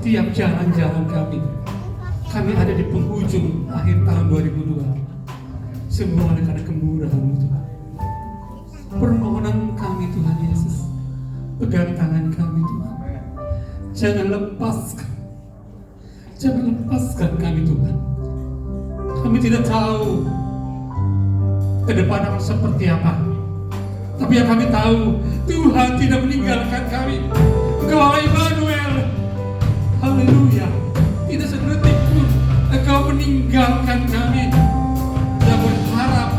setiap jalan-jalan kami. Kami ada di penghujung akhir tahun 2002. Semua karena kemurahan-Mu Tuhan. Permohonan kami Tuhan Yesus, pegang tangan kami Tuhan. Jangan lepaskan kami Tuhan. Kami tidak tahu ke depan akan seperti apa. Tapi yang kami tahu, Tuhan tidak meninggalkan kami. Engkau Immanuel. Haleluya. Tidak sedetik pun Engkau meninggalkan kami. Yang berharap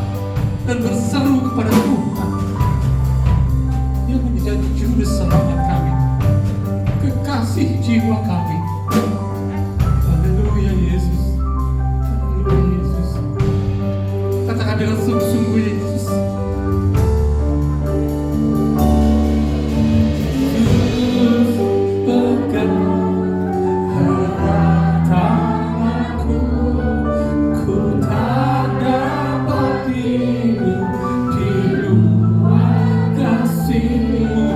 dan berseru kepada Tuhan yang menjadi juru selamat kami, kekasih jiwa kami. Haleluya Yesus. Haleluya Yesus. Katakan dengan sungguh-sungguh Yesus. Kasih-Mu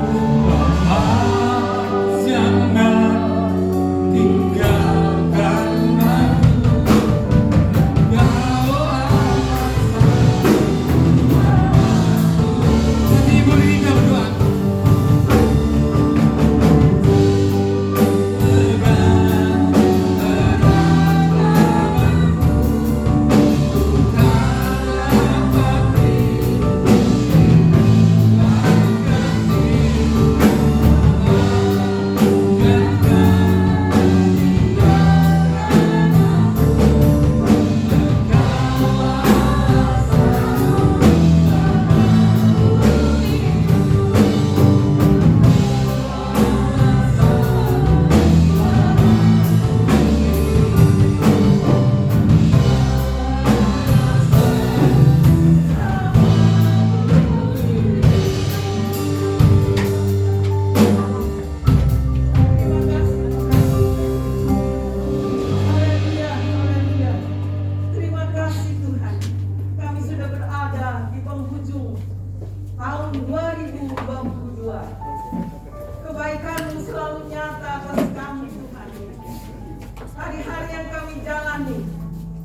jalani.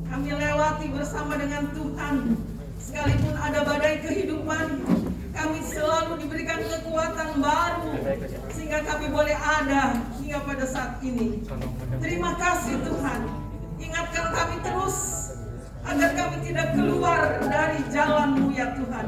Kami lewati bersama dengan Tuhan. Sekalipun ada badai kehidupan, kami selalu diberikan kekuatan baru sehingga kami boleh ada hingga pada saat ini. Terima kasih Tuhan. Ingatkan kami terus agar kami tidak keluar dari jalan-Mu ya Tuhan.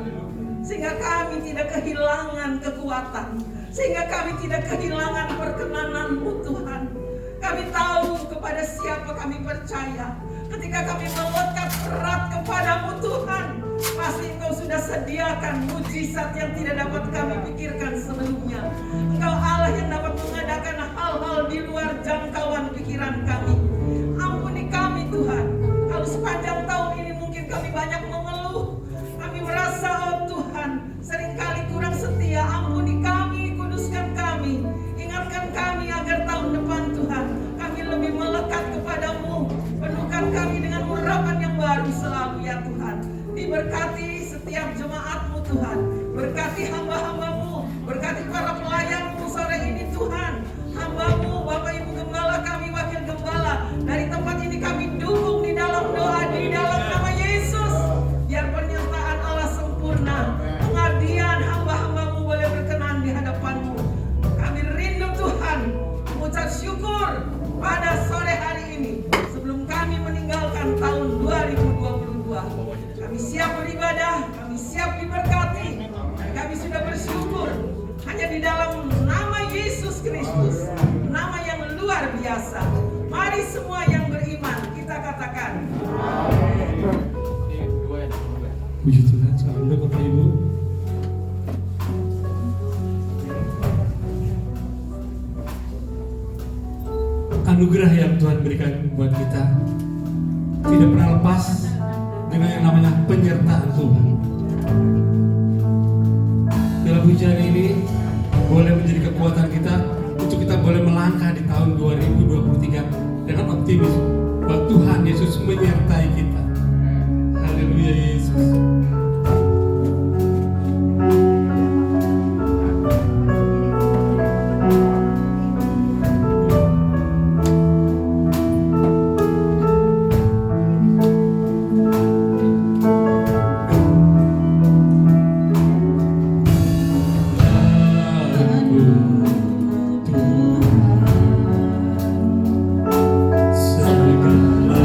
Sehingga kami tidak kehilangan kekuatan, sehingga kami tidak kehilangan perkenanan-Mu Tuhan. Kami tahu kepada siapa kami percaya. Ketika kami melekat erat kepadamu Tuhan, pasti Engkau sudah sediakan mujizat yang tidak dapat kami pikirkan sebelumnya. Engkau Allah yang dapat mengadakan hal-hal di luar jangkauan pikiran kami. Ampuni kami Tuhan, kalau sepanjang tahun ini mungkin kami banyak mengeluh. Kami merasa oh Tuhan seringkali kurang setia. Ampuni kami, kuduskan kami, ingatkan kami agar tahun depan Tuhan kami lebih melekat kepadamu. Penuhkan kami dengan urapan yang baru selalu ya Tuhan. Diberkati setiap jemaat-Mu Tuhan. Berkati hamba-hamba-Mu, berkati para pelayan-Mu sore ini Tuhan. Hamba-Mu, Bapak Ibu Gembala, kami wakil gembala. Dari tempat ini kami dukung di dalam doa, di dalam nama Yesus. Biar penyertaan Allah sempurna. Pengabdian hamba-hamba-Mu boleh berkenan di hadapan-Mu. Kami rindu Tuhan, mengucap syukur pada sore hari ini. Sebelum kami meninggalkan tahun 2022, kami siap beribadah, kami siap diberkati. Kami sudah bersyukur hanya di dalam nama Yesus Kristus, nama yang luar biasa. Mari semua yang beriman kita katakan Puji Tuhan, selalu Bapak Ibu. Anugerah yang Tuhan berikan buat kita tidak pernah lepas dengan yang namanya penyertaan Tuhan. Dalam hujan ini boleh menjadi kekuatan kita untuk kita boleh melangkah di tahun 2023 dengan optimis bahwa Tuhan Yesus menyertai kita. Haleluya Yesus. Segalanya bagiku.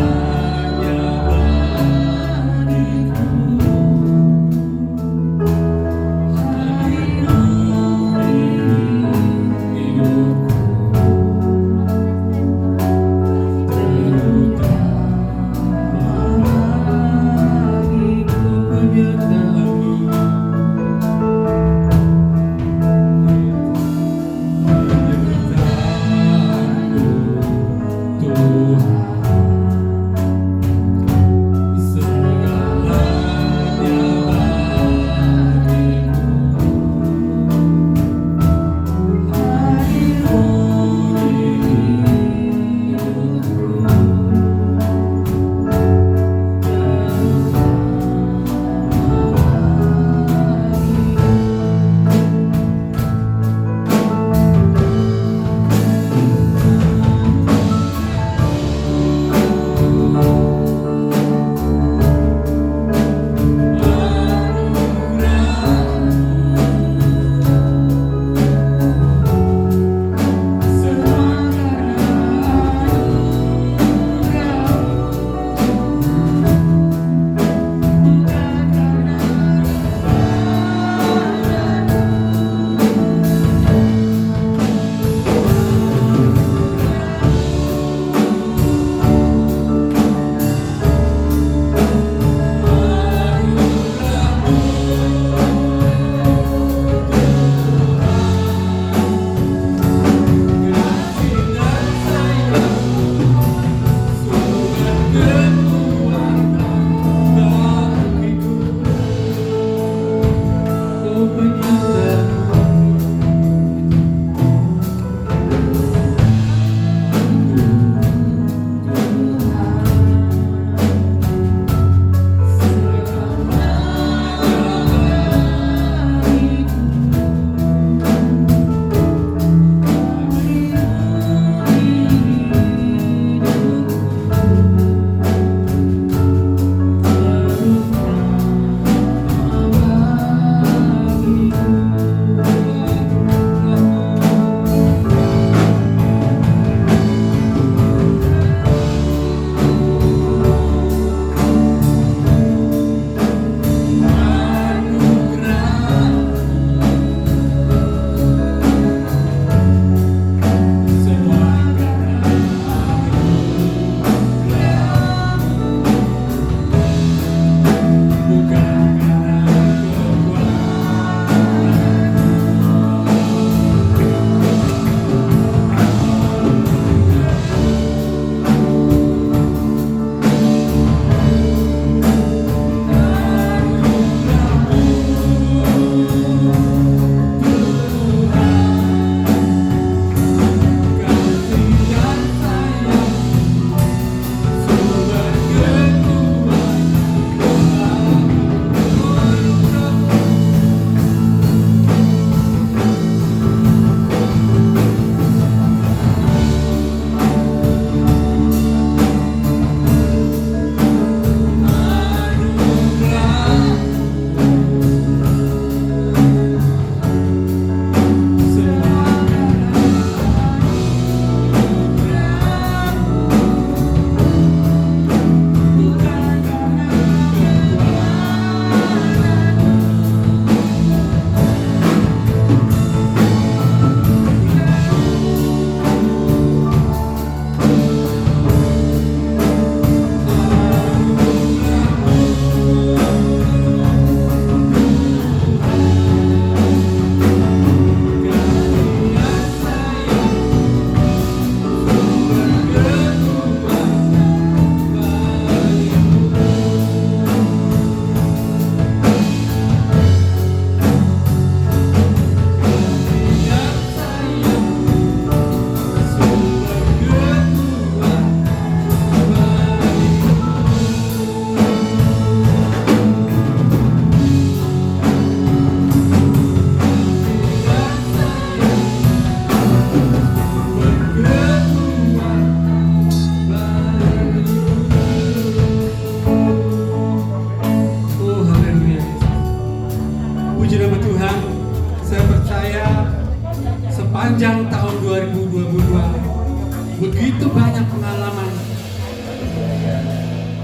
tahun 2022 begitu banyak pengalaman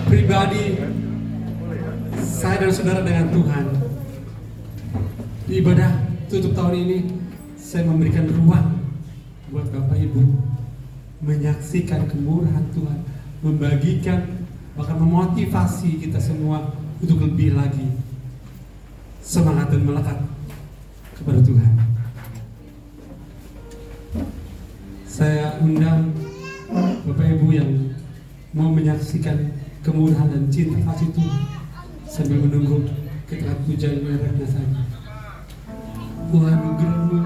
pribadi saya dan saudara dengan Tuhan. Di ibadah tutup tahun ini saya memberikan ruang buat Bapak Ibu menyaksikan kemurahan Tuhan, membagikan, bahkan memotivasi kita semua untuk lebih lagi semangat dan melekat kepada Tuhan. Saya undang Bapak Ibu yang mau menyaksikan kemurahan dan cinta kasih Tuhan sambil menunggu kita puja merahnya saja. Tuhan gerammu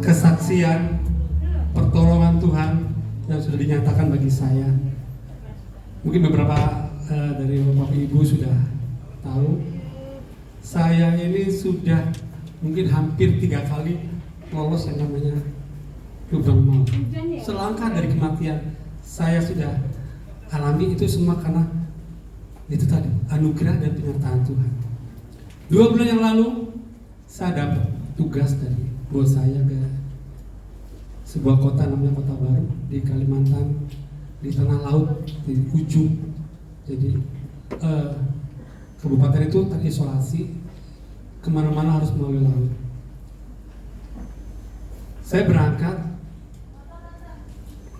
kesaksian pertolongan Tuhan yang sudah dinyatakan bagi saya. Mungkin beberapa dari Bapak Ibu sudah tahu, saya ini sudah mungkin hampir 3 kali lolos yang namanya lubang maut. Selangkah dari kematian saya sudah alami itu semua karena itu tadi anugerah dan penyertaan Tuhan. 2 bulan yang lalu saya dapat tugas dari bos saya ke sebuah kota namanya Kota Baru di Kalimantan, di tengah laut, di ujung. Jadi kabupaten itu terisolasi, kemana-mana harus melalui laut. Saya berangkat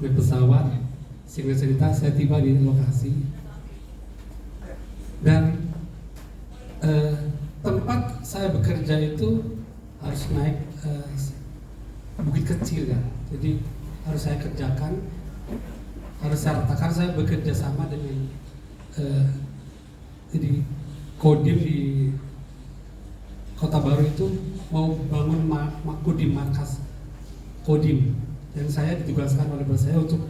naik pesawat, singkat cerita saya tiba di lokasi dan tempat saya bekerja itu harus naik bukit kecil kan, jadi harus saya kerjakan, harus saya ratakan. Saya bekerja sama dengan jadi Kodim di Kota Baru itu mau bangun Kodim, markas Kodim, dan saya ditugaskan oleh bos saya untuk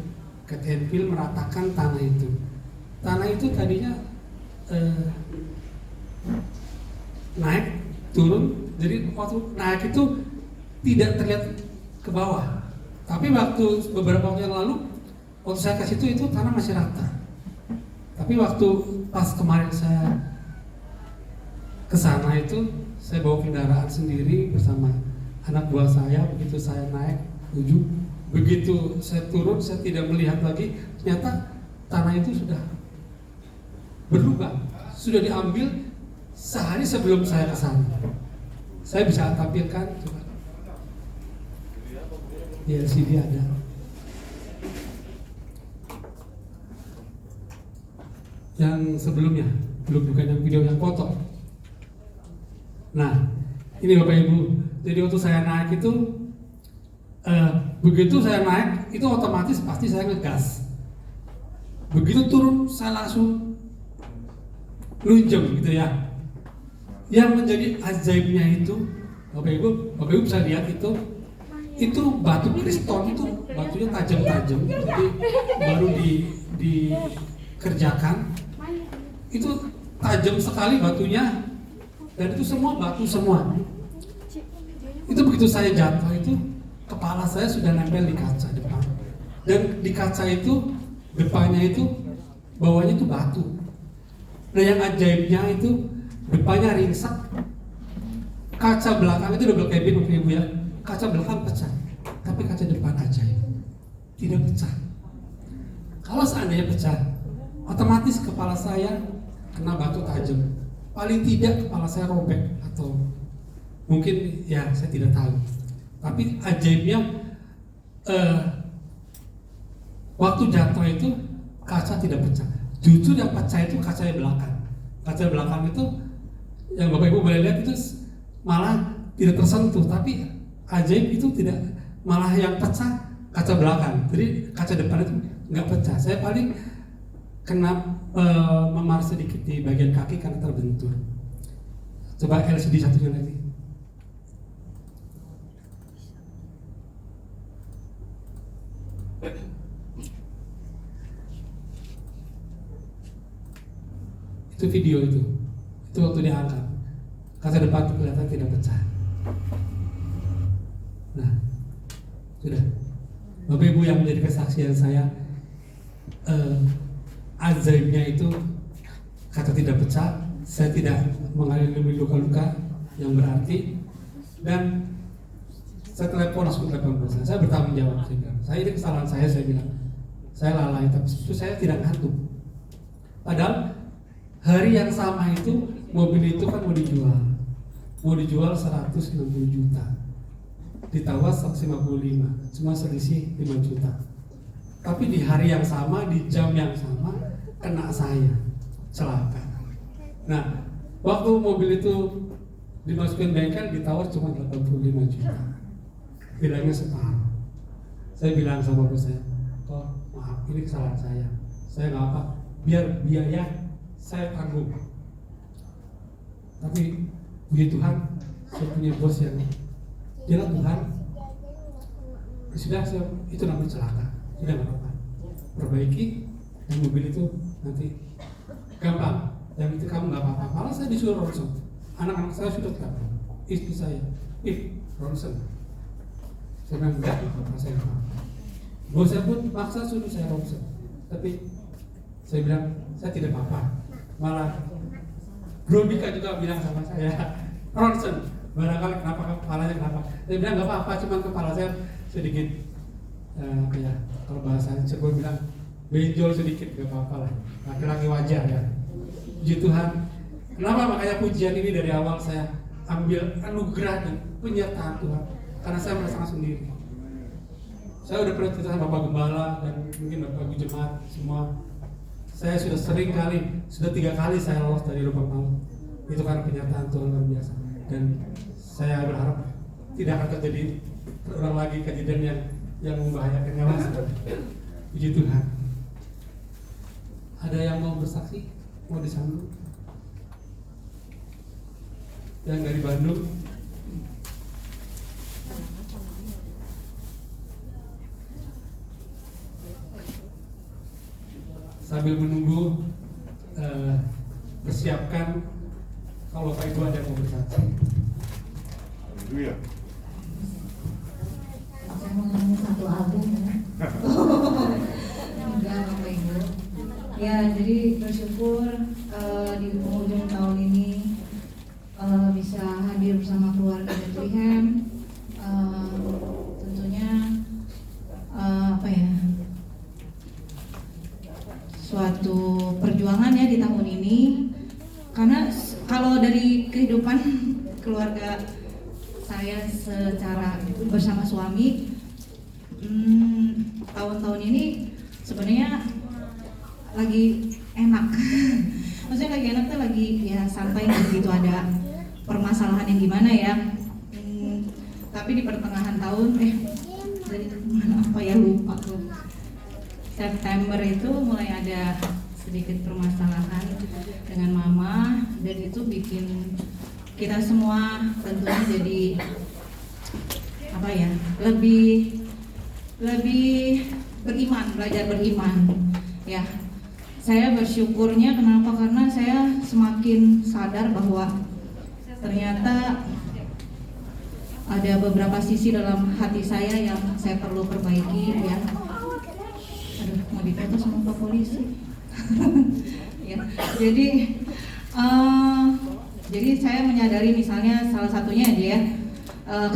ke Tenpil meratakan tanah itu. Tanah itu tadinya naik turun, jadi waktu naik itu tidak terlihat ke bawah, tapi waktu beberapa waktu yang lalu waktu saya ke situ itu tanah masih rata. Tapi waktu pas kemarin saya ke sana itu saya bawa kendaraan sendiri bersama anak buah saya. Begitu saya naik ujung, begitu saya turun saya tidak melihat lagi, ternyata tanah itu sudah berubah, sudah diambil sehari sebelum saya ke sana. Saya bisa tampilkan, coba di LCD ada. Yang sebelumnya, belum, bukan yang video, yang foto. Nah, ini Bapak Ibu. Jadi waktu saya naik itu, begitu saya naik itu otomatis pasti saya ngegas. Begitu turun saya langsung lunjeng gitu ya. Yang menjadi ajaibnya itu, Bapak Ibu bisa lihat itu batu kriston, itu batunya tajam-tajam, jadi baru dikerjakan, itu tajam sekali batunya, dan itu semua batu semua. Itu begitu saya jatuh itu kepala saya sudah nempel di kaca depan, dan di kaca itu depannya itu bawahnya itu batu. Nah yang ajaibnya itu depannya ringsek, kaca belakang itu double cabin Bapak Ibu ya, kaca belakang pecah, tapi kaca depan ajaib tidak pecah. Kalau seandainya pecah, otomatis kepala saya kena batu tajam, paling tidak kepala saya robek atau mungkin ya saya tidak tahu. Tapi ajaibnya waktu jatuh itu kaca tidak pecah. Justru yang pecah itu kaca belakang. Kaca belakang itu yang Bapak Ibu boleh lihat itu malah tidak tersentuh, tapi ajaib itu tidak, malah yang pecah kaca belakang. Jadi kaca depan itu nggak pecah. Saya paling kena memar sedikit di bagian kaki karena terbentur. Coba LCD satunya lagi. Itu video itu waktu diangkat kaca depan itu kelihatan tidak pecah. Nah, sudah Bapak Ibu yang menjadi kesaksian saya, ajaibnya itu kaca tidak pecah, saya tidak mengalami luka-luka yang berarti, dan saya telepon langsung telepon saya bertanggung jawab. Saya bilang, saya ini kesalahan saya bilang, saya lalai, tapi itu saya tidak ngantuk. Padahal hari yang sama itu mobil itu kan mau dijual 160 juta, ditawar 155, cuma selisih 5 juta. Tapi di hari yang sama, di jam yang sama, kena saya, celaka. Nah, waktu mobil itu dimasukin bengkel, ditawar cuma 85 juta, bilangnya separuh. Saya bilang sama bos saya, oh maaf, ini kesalahan saya nggak apa, biar biaya saya tanggung. Tapi puji Tuhan, saya punya bos yang jelas Tuhan, sudah saya, itu namanya celaka, sudah nggak apa-apa, perbaiki dan mobil itu nanti gampang. Yang itu kamu nggak apa-apa, malah saya disuruh ronsen. Anak-anak saya sudah tahu, istri saya, ronsen. Saya bilang enggak, apa saya nggak apa-apa. Bos saya pun maksa suruh saya ronsen, tapi saya bilang saya tidak apa-apa. Malah Brodika juga bilang sama saya, ronsen, barangkali kenapa kepalanya kenapa. Saya bilang nggak apa-apa, cuma kepala saya sedikit kalau bahasa Cirebon bilang benjol sedikit, nggak apa-apa lah, laki-laki wajar ya. Puji Tuhan. Kenapa makanya pujian ini dari awal saya ambil anugerah dan penyertaan Tuhan, karena saya merasakan sendiri. Saya udah pernah cerita sama Bapak Gembala dan mungkin Bapak Ibu Jemaat semua. Saya sudah 3 kali saya lolos dari lubang maut. Itu karena penyertaan Tuhan luar biasa. Dan saya berharap tidak akan terjadi terulang lagi kejadian yang membahayakan nyawa saya. Puji Tuhan. Ada yang mau bersaksi? Mau disambung? Yang dari Bandung? Sambil menunggu, persiapkan kalau Pak Ibu ada yang mau bersaksi. Iya. Saya mau ngomong satu album ya. Enggak Bapak Ibu. Ya, jadi bersyukur di penghujung tahun ini bisa hadir bersama keluarga Bethlehem. Tentunya suatu perjuangan ya di tahun ini, karena kalau dari kehidupan keluarga saya secara bersama suami, tahun-tahun ini sebenarnya lagi enak. Maksudnya lagi enak tuh lagi ya santai, begitu ada permasalahan yang gimana ya. Tapi di pertengahan tahun dari apa ya, lupa tuh. September itu mulai ada sedikit permasalahan dengan mama, dan itu bikin kita semua tentunya jadi lebih beriman, belajar beriman ya. Saya bersyukurnya kenapa? Karena saya semakin sadar bahwa ternyata ada beberapa sisi dalam hati saya yang saya perlu perbaiki ya. Aduh, mau difoto sama Pak Polisi. Ya, jadi saya menyadari misalnya salah satunya dia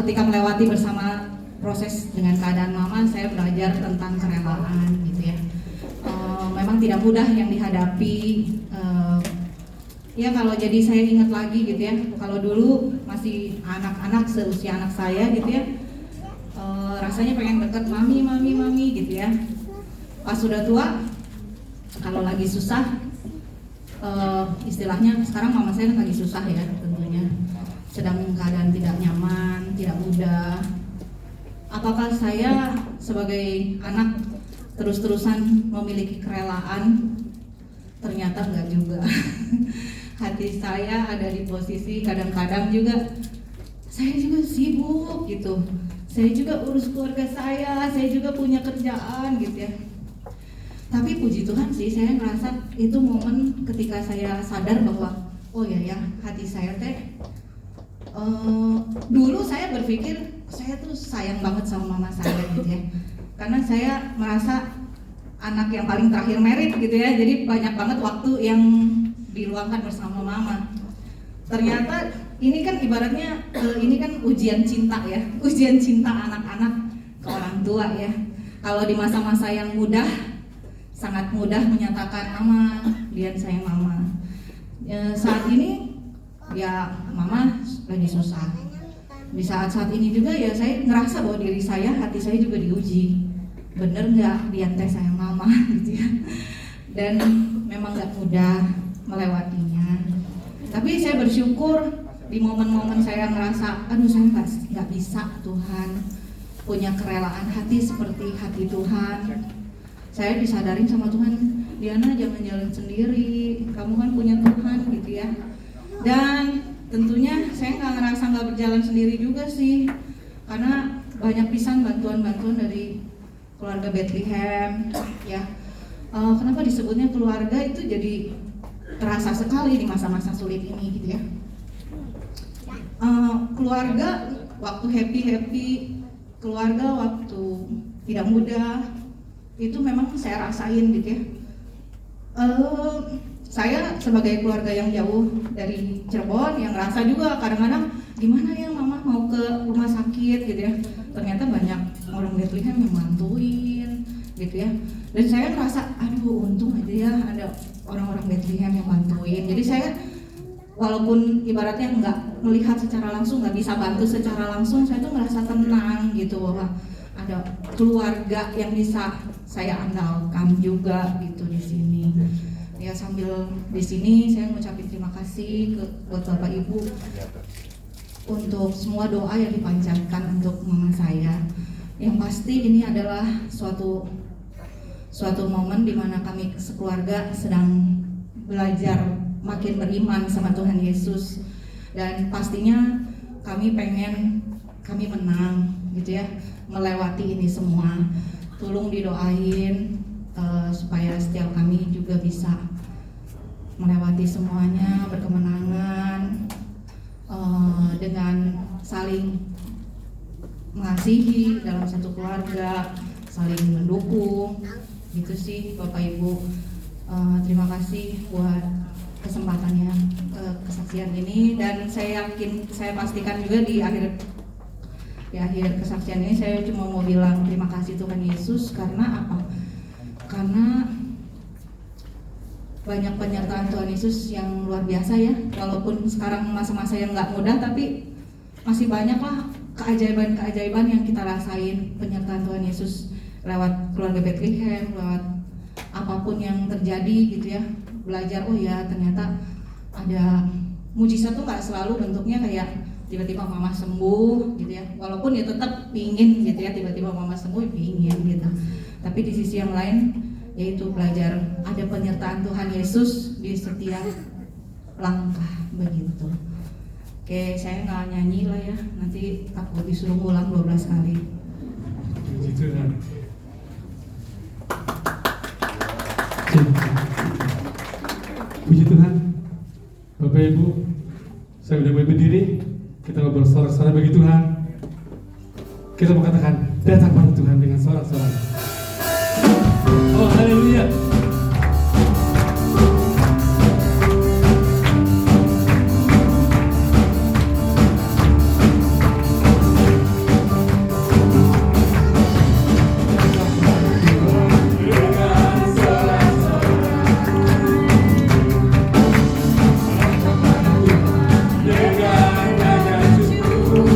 ketika melewati bersama proses dengan keadaan mama, saya belajar tentang kerelaan gitu ya. Memang tidak mudah yang dihadapi. Ya kalau jadi saya ingat lagi gitu ya, kalau dulu masih anak-anak seusia anak saya gitu ya, rasanya pengen deket mami gitu ya. Pas sudah tua, kalau lagi susah, istilahnya sekarang mama saya kan lagi susah ya tentunya, sedang keadaan tidak nyaman, tidak mudah. Apakah saya sebagai anak terus-terusan memiliki kerelaan? Ternyata enggak juga. Hati saya ada di posisi kadang-kadang juga saya juga sibuk gitu. Saya juga urus keluarga saya juga punya kerjaan gitu ya. Tapi puji Tuhan sih, saya ngerasa itu momen ketika saya sadar bahwa oh ya hati saya teh dulu saya berpikir saya tuh sayang banget sama mama saya gitu ya. Karena saya merasa anak yang paling terakhir merit gitu ya, jadi banyak banget waktu yang diluangkan bersama mama. Ternyata ini kan ibaratnya ini kan ujian cinta ya, ujian cinta anak-anak ke orang tua ya. Kalau di masa-masa yang mudah, sangat mudah menyatakan mama, lihat saya mama. Saat ini ya mama lagi susah. Di saat-saat ini juga ya saya ngerasa bahwa diri saya, hati saya juga diuji. Bener nggak diantai saya mama gitu ya. Dan memang nggak mudah melewatinya. Tapi saya bersyukur di momen-momen saya ngerasa, aduh saya nggak bisa Tuhan punya kerelaan hati seperti hati Tuhan. Saya disadarin sama Tuhan, Diana jangan jalan sendiri, kamu kan punya Tuhan gitu ya. Dan tentunya saya nggak ngerasa nggak berjalan sendiri juga sih, karena banyak pisan bantuan-bantuan dari keluarga Bethlehem ya. Kenapa disebutnya keluarga itu jadi terasa sekali di masa-masa sulit ini gitu ya. Keluarga waktu happy, keluarga waktu tidak mudah, itu memang saya rasain gitu ya. Saya sebagai keluarga yang jauh dari Cirebon yang ngerasa juga kadang-kadang gimana ya mama mau ke rumah sakit gitu ya. Ternyata banyak orang Bethlehem yang bantuin gitu ya. Dan saya ngerasa aduh untung aja ya ada orang-orang Bethlehem yang bantuin. Jadi saya walaupun ibaratnya nggak melihat secara langsung, nggak bisa bantu secara langsung, saya tuh ngerasa tenang gitu bahwa ada keluarga yang bisa saya andalkan juga gitu di sini. Ya sambil di sini saya ngucapin terima kasih buat Bapak Ibu untuk semua doa yang dipanjatkan untuk mama saya. Yang pasti ini adalah suatu momen di mana kami sekeluarga sedang belajar makin beriman sama Tuhan Yesus, dan pastinya kami menang gitu ya, melewati ini semua. Tolong didoain supaya setiap kami juga bisa melewati semuanya berkemenangan dengan saling mengasihi dalam satu keluarga, saling mendukung gitu sih Bapak Ibu. Terima kasih buat kesempatannya kesaksian ini, dan saya pastikan juga di akhir kesaksian ini saya cuma mau bilang terima kasih Tuhan Yesus. Karena apa? Karena banyak penyertaan Tuhan Yesus yang luar biasa ya. Walaupun sekarang masa-masa yang nggak mudah, tapi masih banyak lah keajaiban-keajaiban yang kita rasain penyertaan Tuhan Yesus lewat keluarga Bethlehem, lewat apapun yang terjadi gitu ya. Belajar oh ya ternyata ada mujizat tuh nggak selalu bentuknya kayak tiba-tiba mama sembuh gitu ya. Walaupun ya tetap pingin gitu ya, tiba-tiba mama sembuh pingin gitu. Tapi di sisi yang lain yaitu belajar ada penyertaan Tuhan Yesus di setiap langkah begitu. Oke, saya nggak nyanyi lah ya, nanti takut disuruh ngulang 12 kali. Puji Tuhan. Puji Tuhan. Bapak Ibu, saya udah boleh berdiri. Kita ngobrol sorak-sorai bagi Tuhan. Kita mau katakan datang pada Tuhan dengan sorak-sorai. Oh haleluya. Dengan nada syukur,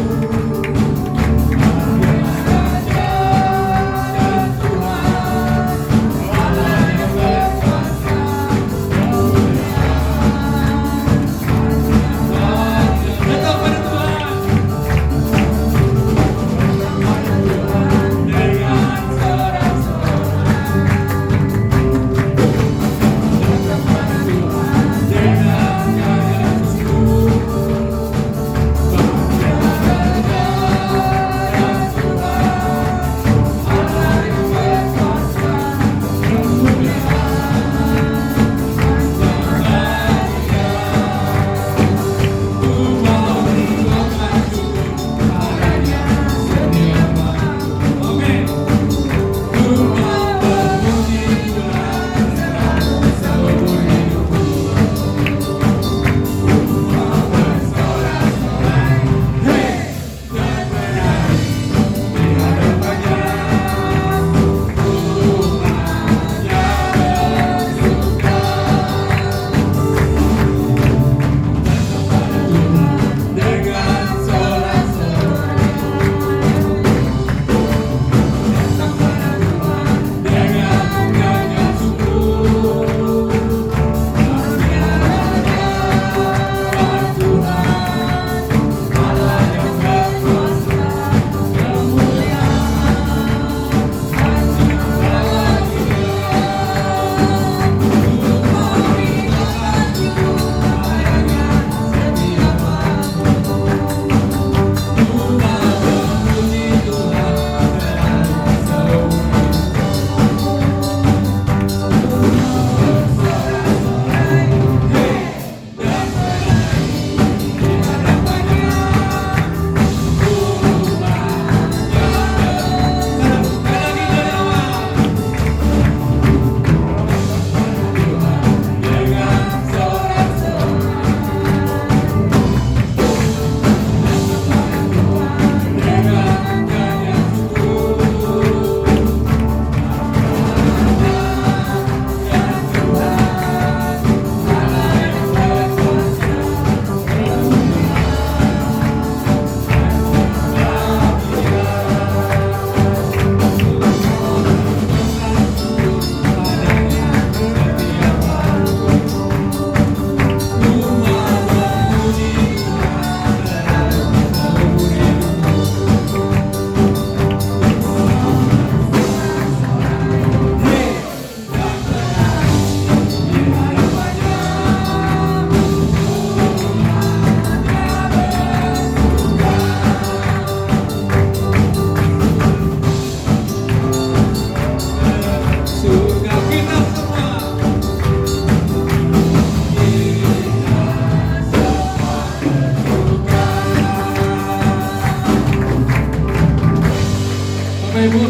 Bapak Ibu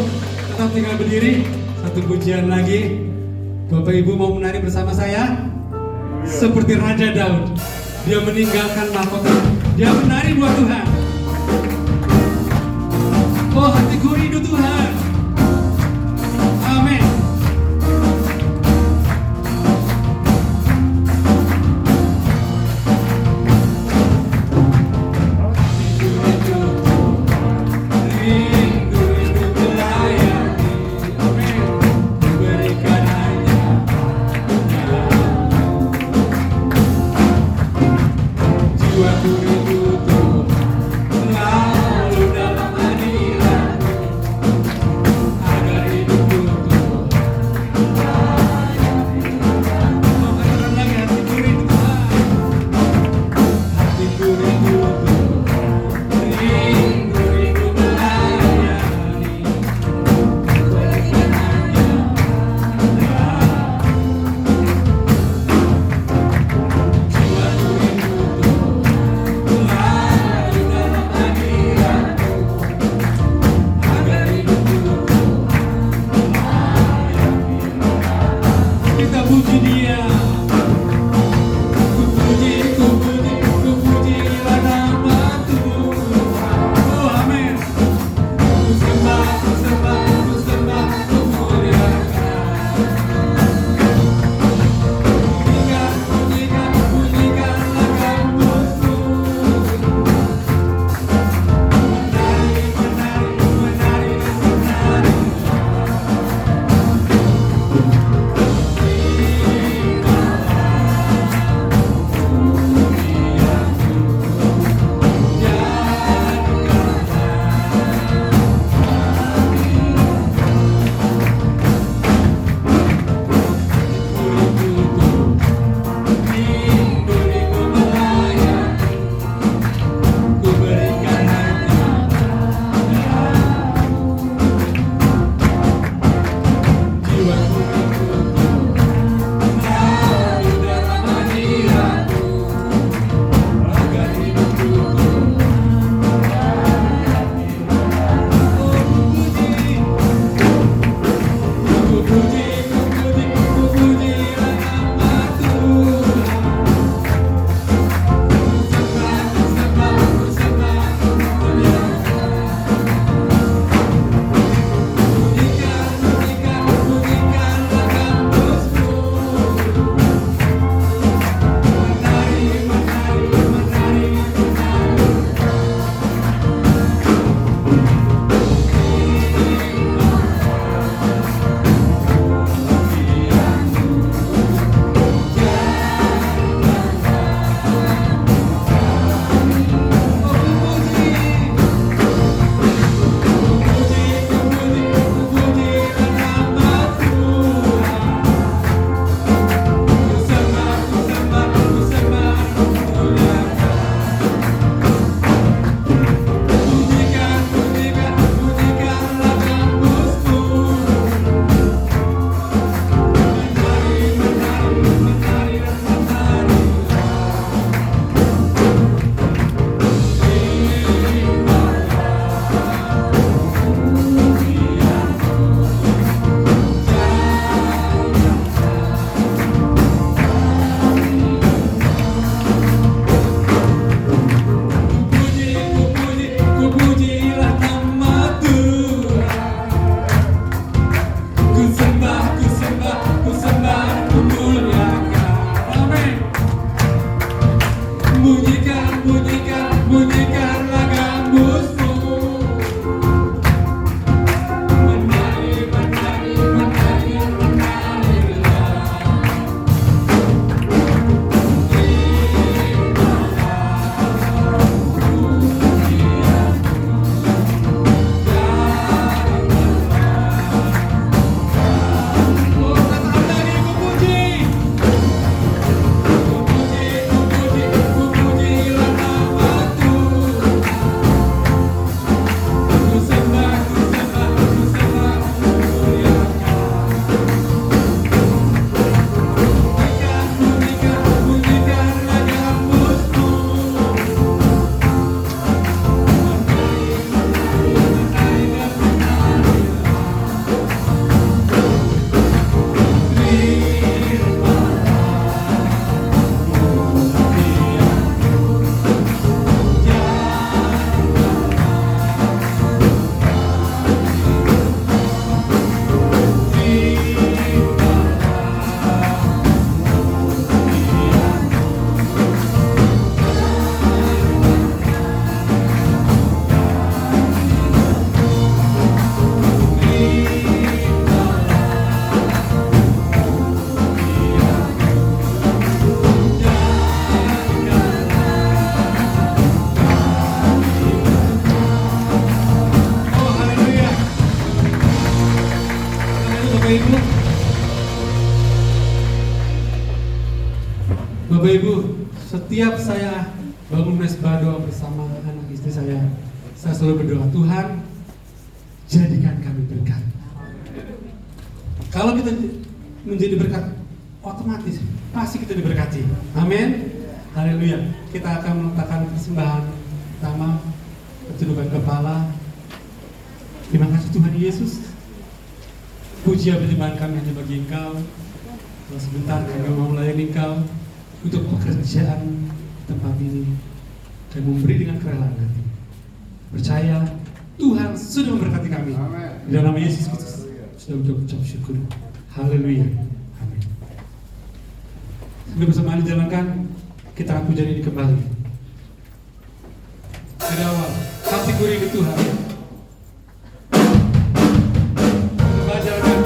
tetap tinggal berdiri. Satu pujian lagi. Bapak Ibu mau menari bersama saya? Seperti Raja Daud, dia meninggalkan mahkota, dia menari buat Tuhan. Oh, hatiku rindu Tuhan. Amin. Rindu melayani. Amin. Berikan hanya jiwaku rindu Tuhan, selalu dalam hadirat-Mu, agar hidupku Tuhan. Oh, katakan lagi, hatiku rindu Tuhan. Hatiku rindu Tuhan, rindu melayani. Berikan hanya jiwaku rindu selalu dalam hadirat-Mu, agar hidupku kita puji Dia. Ku pujilah nama Tuhan. Oh, amin. Ku sembah, ku muliakan. Bunyikanlah kamusmu. Menari dan menari. Jadikanlah Ibu. Bapak Ibu, setiap saya bangun mesbah doa bersama anak istri saya selalu berdoa, Tuhan jadikan kami berkat. Kalau kita menjadi berkat, otomatis pasti kita diberkati. Amin. Haleluya. Kita akan meletakkan persembahan pertama, ketundukan kepala. Terima kasih Tuhan Yesus. Puji persembahan kami hanya bagi Engkau. Kalau sebentar kami mau melayani Engkau untuk pekerjaan tempat ini. Kami memberi dengan kerelaan hati. Percaya Tuhan sudah memberkati kami. Di dalam nama Yesus Kristus sudah mengucap syukur. Haleluya. Amin. Sebelum bersamaan dijalankan, kita akan puja ini kembali. Dari awal, hati gurih di Tuhan. Coba jalankan.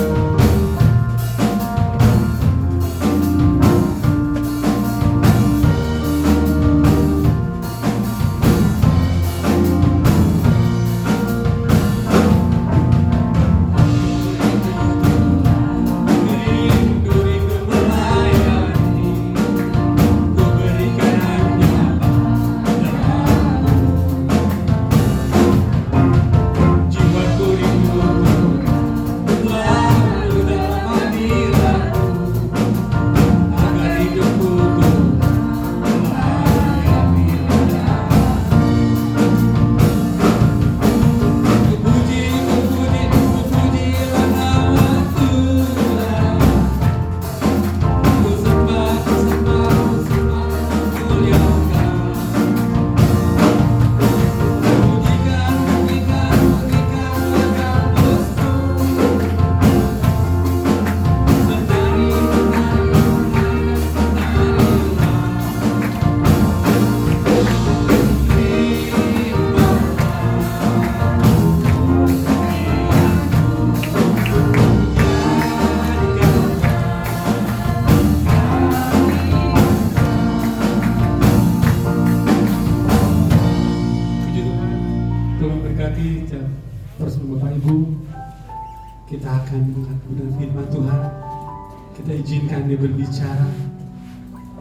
Terus Bapak Ibu, kita akan mengatakan firman Tuhan. Kita izinkan dia berbicara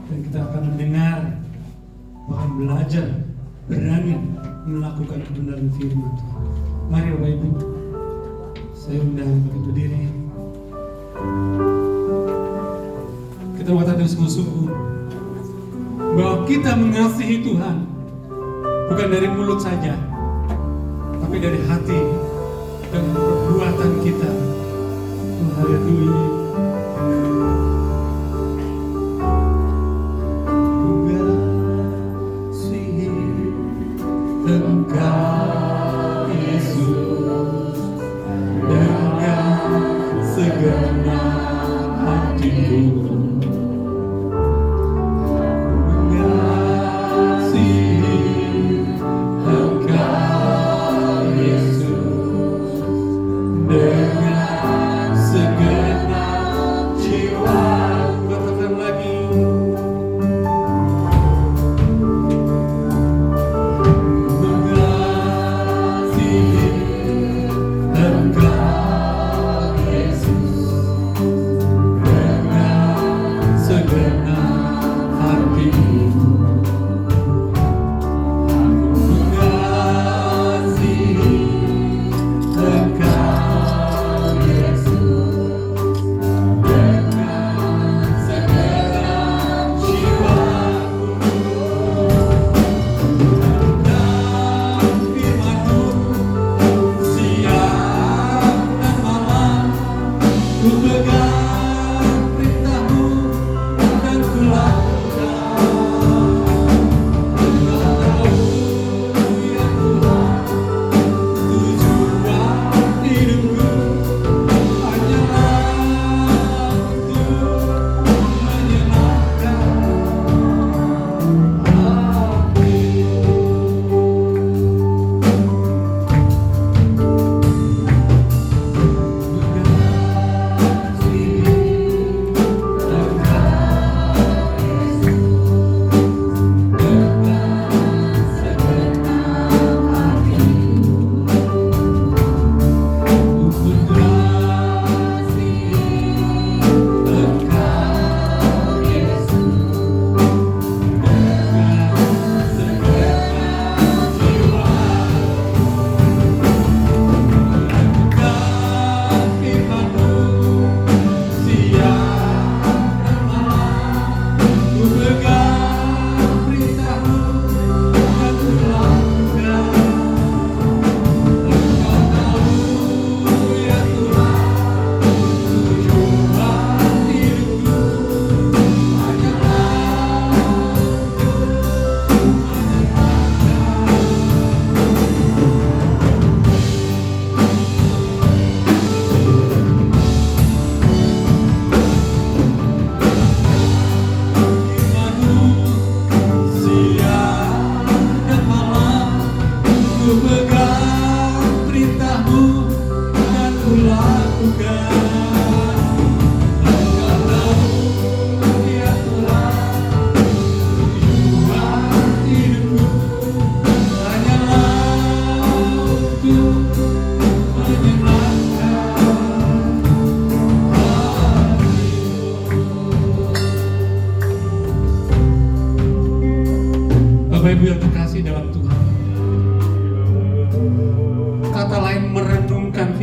dan kita akan mendengar, bahkan belajar, berani melakukan kebenaran firman Tuhan. Mari Bapak Ibu, saya undang Bapak Ibu berdiri. Kita mengatakan sungguh-sungguh bahwa kita mengasihi Tuhan bukan dari mulut saja, tapi dari hati dan perbuatan kita. Haleluya. Mengasihi Engkau Yesus dengan segenap hatiku. Engkau Yesus dengan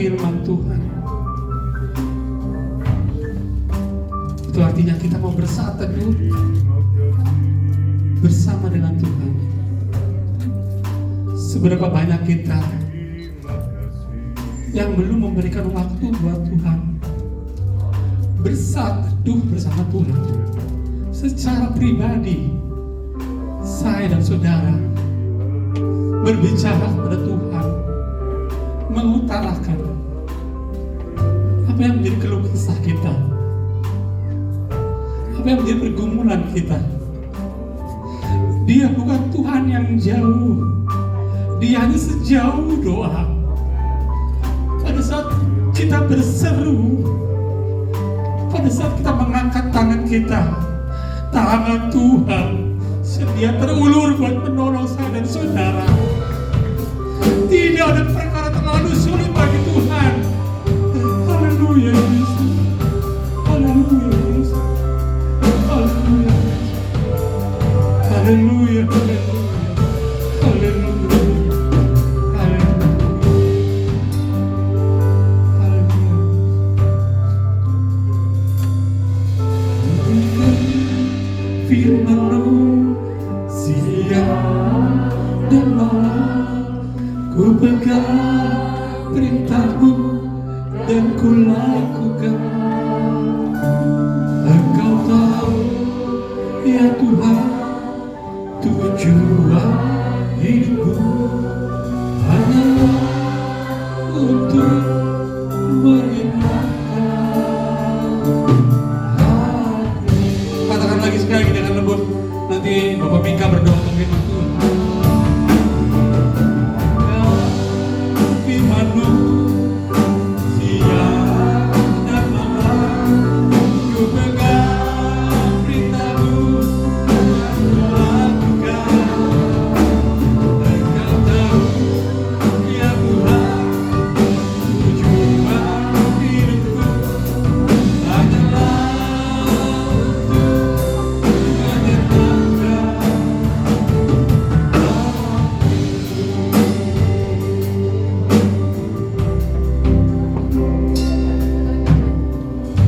firman Tuhan. Itu artinya kita mau bersatu bersama dengan Tuhan. Seberapa banyak kita yang belum memberikan waktu buat Tuhan, bersatu bersama Tuhan secara pribadi. Saya dan saudara berbicara kepada Tuhan, mengutarakan apa yang menjadi keluh kesah kita, apa yang menjadi pergumulan kita. Dia bukan Tuhan yang jauh, Dia hanya sejauh doa. Pada saat kita berseru, pada saat kita mengangkat tangan kita, tangan Tuhan sedia terulur buat menolong saya dan saudara. Tidak ada perkara terlalu sulit bagi Tuhan. Haleluya Yesus. Haleluya Yesus. Haleluya. Haleluya. Haleluya. Firman-Mu siang dan malam, ku pegang perintah-Mu dan ku lakukan. Engkau tahu ya Tuhan, tujuan hidupku hanyalah untuk menyenangkan hati. Katakan lagi sekali dengan lembut. Nanti Bapak Mika berdoa untuk firman Tuhan. Firman-Mu siang dan malam, ku pegang perintah-Mu dan ku lakukan. Engkau tahu ya Tuhan, tujuan hidupku hanyalah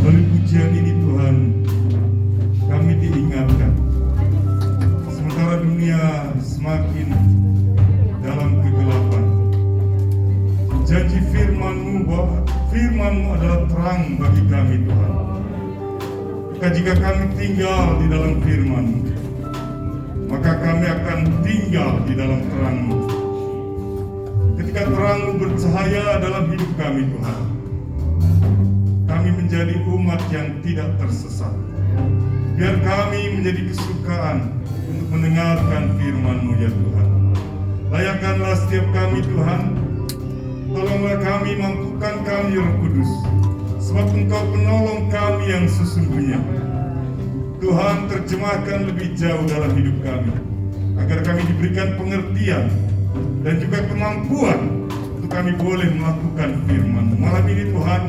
Melalui pujian ini Tuhan, kami diingatkan sementara dunia semakin dalam kegelapan, janji firman-Mu bahwa firman-Mu adalah terang bagi kami Tuhan. Maka jika kami tinggal di dalam firman-Mu, maka kami akan tinggal di dalam terang-Mu. Ketika terang-Mu bercahaya dalam hidup kami Tuhan, kami menjadi umat yang tidak tersesat. Biar kami menjadi kesukaan untuk mendengarkan firman-Mu ya Tuhan. Layakkanlah setiap kami Tuhan. Tolonglah kami, mampukan kami Roh Kudus, sebab Engkau penolong kami yang sesungguhnya. Tuhan, terjemahkan lebih jauh dalam hidup kami, agar kami diberikan pengertian dan juga kemampuan untuk kami boleh melakukan firman-Mu. Malam ini Tuhan,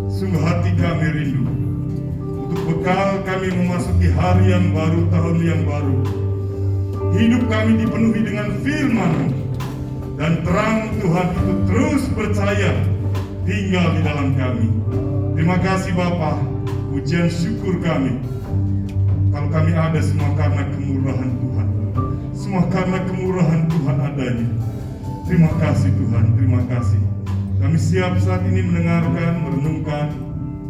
sungguh hati kami rindu untuk bekal kami memasuki hari yang baru, tahun yang baru. Hidup kami dipenuhi dengan firman-Mu, dan terang Tuhan itu terus percaya tinggal di dalam kami. Terima kasih Bapa, pujian syukur kami. Kalau kami ada semua karena kemurahan Tuhan, semua karena kemurahan Tuhan adanya. Terima kasih Tuhan, terima kasih. Kami siap saat ini mendengarkan, merenungkan,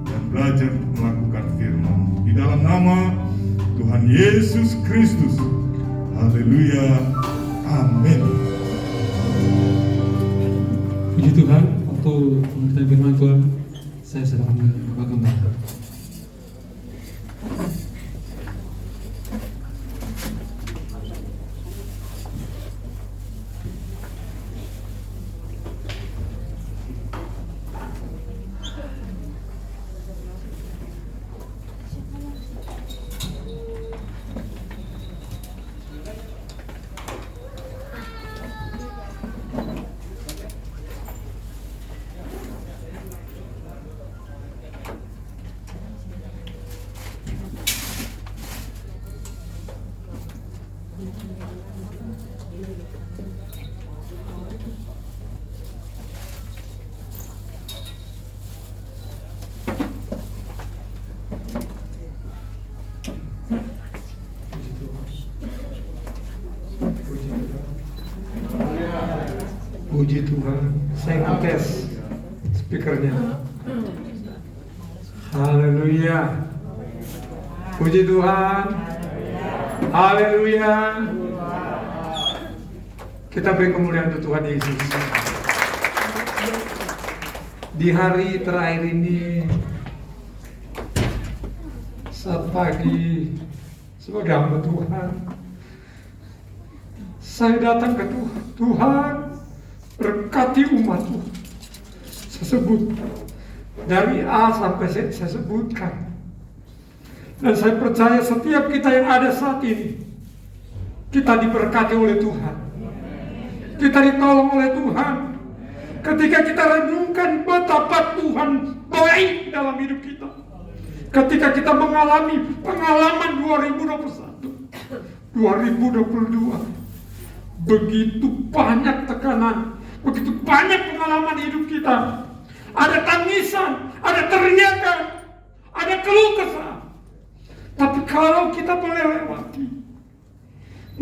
dan belajar untuk melakukan firman. Di dalam nama Tuhan Yesus Kristus. Haleluya. Amin. Puji Tuhan, waktu memberikan firman Tuhan, saya serahkan ke Bapak Gembala. Puji Tuhan. Saya ngetes speakernya. Haleluya. Puji Tuhan. Haleluya. Kita beri kemuliaan untuk Tuhan Yesus. Di hari terakhir ini, saat pagi sebagai hamba Tuhan, saya datang ke Tuhan. Tuhan, berkati umat-Mu. Saya sebut dari A sampai Z, saya sebutkan. Dan saya percaya setiap kita yang ada saat ini, kita diberkati oleh Tuhan. Kita ditolong oleh Tuhan. Ketika kita renungkan betapa Tuhan baik dalam hidup kita. Ketika kita mengalami pengalaman 2021, 2022, begitu banyak tekanan, begitu banyak pengalaman hidup kita. Ada tangisan, ada teriakan, ada keluh kesah. Tapi kalau kita boleh lewati,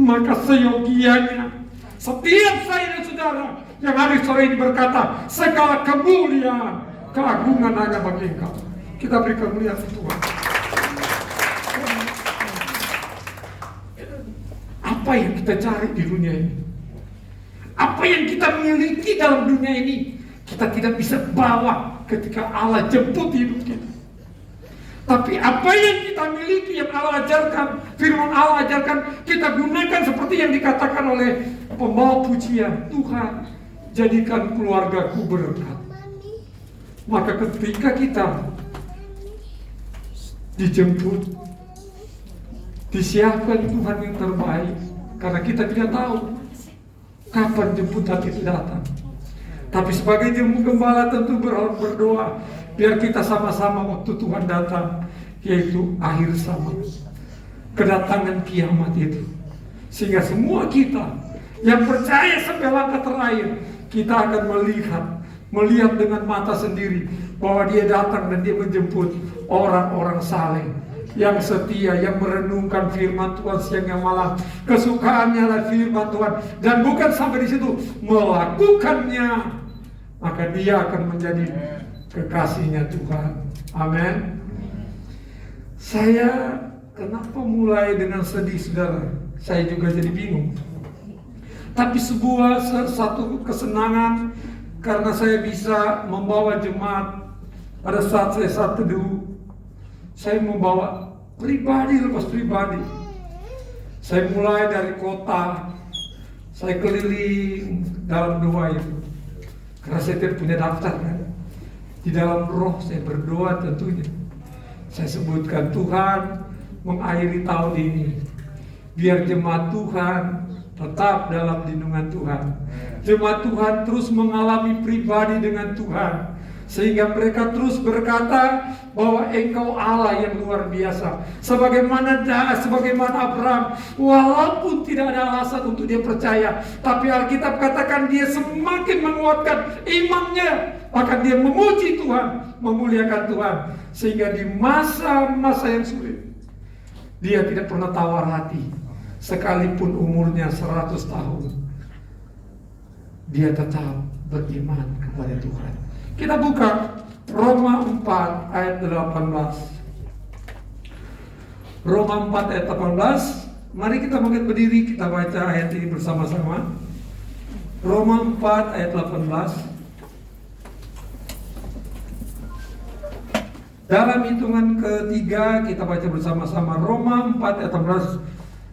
maka seyogianya setiap saya dan saudara yang hari sore ini berkata, segala kemuliaan, keagungan hanya bagi Engkau. Kita beri kemuliaan Tuhan. Apa yang kita cari di dunia ini? Apa yang kita miliki dalam dunia ini? Kita tidak bisa bawa ketika Allah jemput hidup kita. Tapi apa yang kita miliki, yang Allah ajarkan, firman Allah ajarkan, kita gunakan seperti yang dikatakan oleh pembawa pujian. Tuhan, jadikan keluargaku berkat. Maka ketika kita dijemput, disiapkan Tuhan yang terbaik, karena kita tidak tahu kapan jemputan itu datang. Tapi sebagai gembala tentu berdoa biar kita sama-sama waktu Tuhan datang, yaitu akhir zaman, kedatangan kiamat itu, sehingga semua kita yang percaya sampai langkah terakhir, kita akan melihat dengan mata sendiri bahwa Dia datang dan Dia menjemput orang-orang saleh yang setia, yang merenungkan firman Tuhan siang dan malam. Kesukaannya adalah firman Tuhan, dan bukan sampai di situ, melakukannya, maka dia akan menjadi kekasihnya Tuhan. Amin. Saya kenapa mulai dengan sedih, saudara? Saya juga jadi bingung. Tapi satu kesenangan karena saya bisa membawa jemaat. Pada saat saya saat teduh, saya membawa pribadi lepas pribadi. Saya mulai dari kota, saya keliling dalam doa itu. Karena saya tidak punya daftar kan. Di dalam roh saya berdoa tentunya. Saya sebutkan, Tuhan mengakhiri tahun ini, biar jemaat Tuhan tetap dalam lindungan Tuhan. Jemaat Tuhan terus mengalami pribadi dengan Tuhan, sehingga mereka terus berkata bahwa Engkau Allah yang luar biasa. Sebagaimana Abraham, walaupun tidak ada alasan untuk dia percaya, tapi Alkitab katakan dia semakin menguatkan imannya. Maka dia memuji Tuhan, memuliakan Tuhan, sehingga di masa-masa yang sulit dia tidak pernah tawar hati. Sekalipun umurnya 100 tahun, dia tetap beriman kepada Tuhan. Kita buka Roma 4 ayat 18. Roma 4 ayat 18. Mari kita bangkit berdiri, kita baca ayat ini bersama-sama. Roma 4 ayat 18. Dalam hitungan ketiga kita baca bersama-sama Roma 4 ayat 18.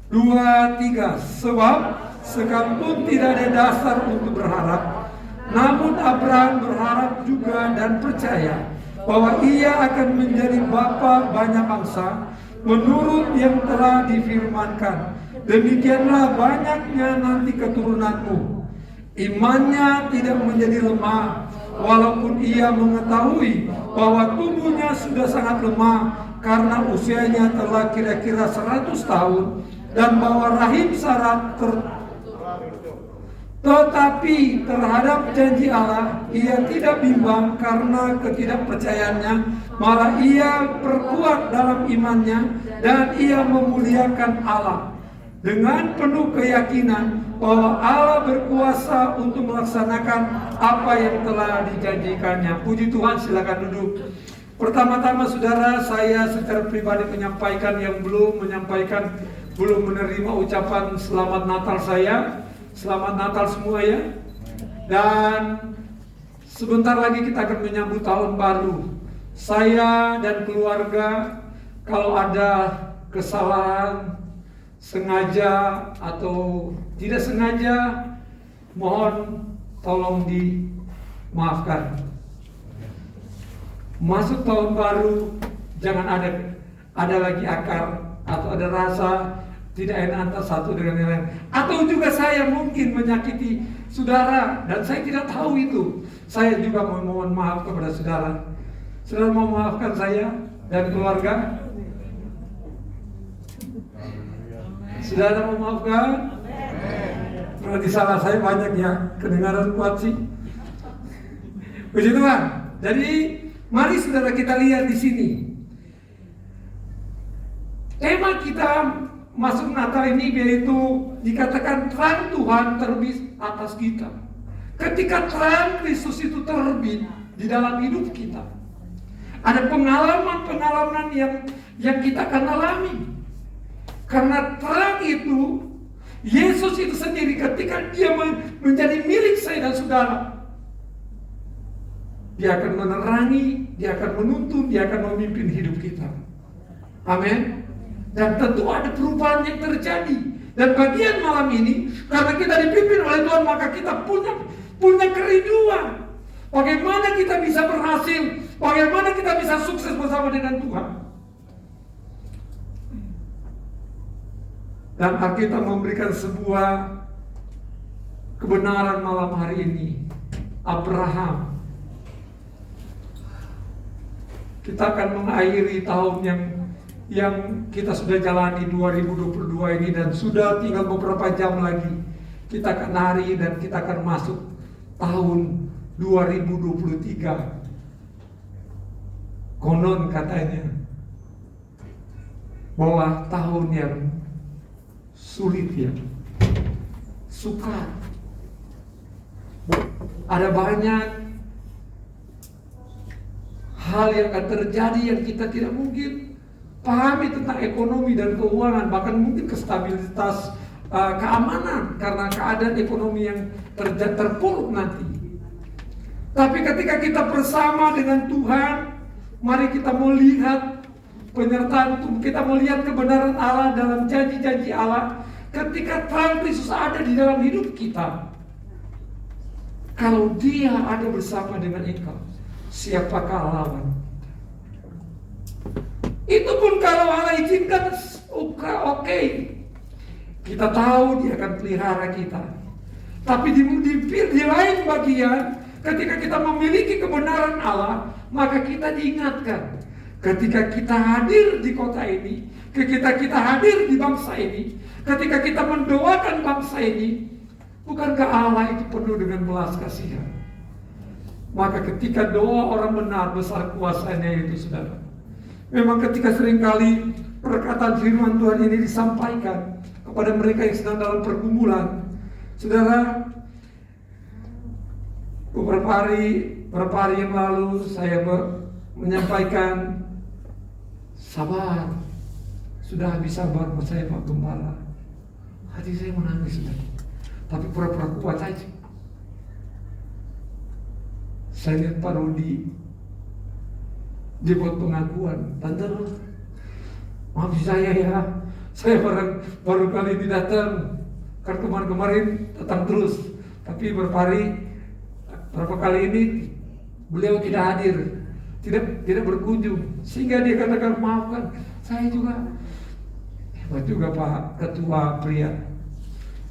2, 3. Sebab sekalipun tidak ada dasar untuk berharap, namun Abraham berharap juga dan percaya bahwa ia akan menjadi bapa banyak bangsa menurut yang telah difirmankan. Demikianlah banyaknya nanti keturunanmu. Imannya tidak menjadi lemah, walaupun ia mengetahui bahwa tubuhnya sudah sangat lemah karena usianya telah kira-kira 100 tahun, dan bahwa rahim Sarah tetapi terhadap janji Allah ia tidak bimbang karena ketidakpercayaannya, malah ia perkuat dalam imannya dan ia memuliakan Allah. dengan penuh keyakinan bahwa Allah berkuasa untuk melaksanakan apa yang telah dijanjikannya. Puji Tuhan, silakan duduk. Pertama-tama saudara, saya secara pribadi menyampaikan yang belum menerima ucapan selamat Natal saya. Selamat Natal semua ya. Dan sebentar lagi kita akan menyambut tahun baru. Saya dan keluarga, kalau ada kesalahan sengaja atau tidak sengaja, mohon tolong dimaafkan. Masuk tahun baru, jangan ada lagi akar atau ada rasa tidak enak antara satu dengan yang lain. Atau juga saya mungkin menyakiti saudara dan saya tidak tahu itu. Saya juga mohon maaf kepada saudara. Saudara mau maafkan saya dan keluarga? Saudara mau maafkan? Berarti salah saya banyak ya, kedengaran kuat sih. Puji Tuhan. Jadi mari saudara kita lihat di sini. Tema kita masuk Natal ini yaitu dikatakan terang Tuhan terbit atas kita. Ketika terang Kristus itu terbit di dalam hidup kita, ada pengalaman-pengalaman yang kita akan alami. Karena terang itu, Yesus itu sendiri ketika dia menjadi milik saya dan saudara, dia akan menerangi, dia akan menuntun, dia akan memimpin hidup kita. Amin. Dan tentu ada perubahan yang terjadi. Dan bagian malam ini, karena kita dipimpin oleh Tuhan, maka kita punya kerinduan. Bagaimana kita bisa berhasil, bagaimana kita bisa sukses bersama dengan Tuhan. Dan Alkitab memberikan sebuah kebenaran malam hari ini. Abraham. Kita akan mengakhiri tahun yang kita sudah jalani 2022 ini, dan sudah tinggal beberapa jam lagi kita akan hari dan kita akan masuk tahun 2023. Konon katanya bahwa tahun yang sulit ya, sukar. Ada banyak hal yang akan terjadi yang kita tidak mungkin pahami tentang ekonomi dan keuangan, bahkan mungkin kestabilitas keamanan karena keadaan ekonomi yang terpuruk nanti. Tapi ketika kita bersama dengan Tuhan, mari kita melihat penyertaan Tuhan, kita melihat kebenaran Allah dalam janji-janji Allah. Ketika terang Kristus ada di dalam hidup kita, kalau Dia ada bersama dengan engkau, siapakah lawan? Itu pun kalau Allah izinkan, oke. Kita tahu Dia akan pelihara kita. Tapi di lain bagian, ketika kita memiliki kebenaran Allah, maka kita diingatkan. Ketika kita hadir di kota ini, ketika kita hadir di bangsa ini, ketika kita mendoakan bangsa ini, bukankah Allah itu penuh dengan belas kasihan? Maka ketika doa orang benar, besar kuasanya itu, saudara. Memang ketika seringkali perkataan firman Tuhan ini disampaikan kepada mereka yang sedang dalam pergumulan, saudara, beberapa hari yang lalu saya menyampaikan, sabar, sudah habis sabar, saya Pak Gembala. Hati saya menangis, saudara. Tapi pura-pura kuat saja. Saya lihat Pak Rudi, dia buat pengakuan, tante, maaf saya ya, saya baru kali ini datang, kan kemarin datang terus, tapi berapa kali ini beliau tidak hadir, tidak berkunjung, sehingga dia katakan maafkan, saya juga hebat juga Pak Ketua Pria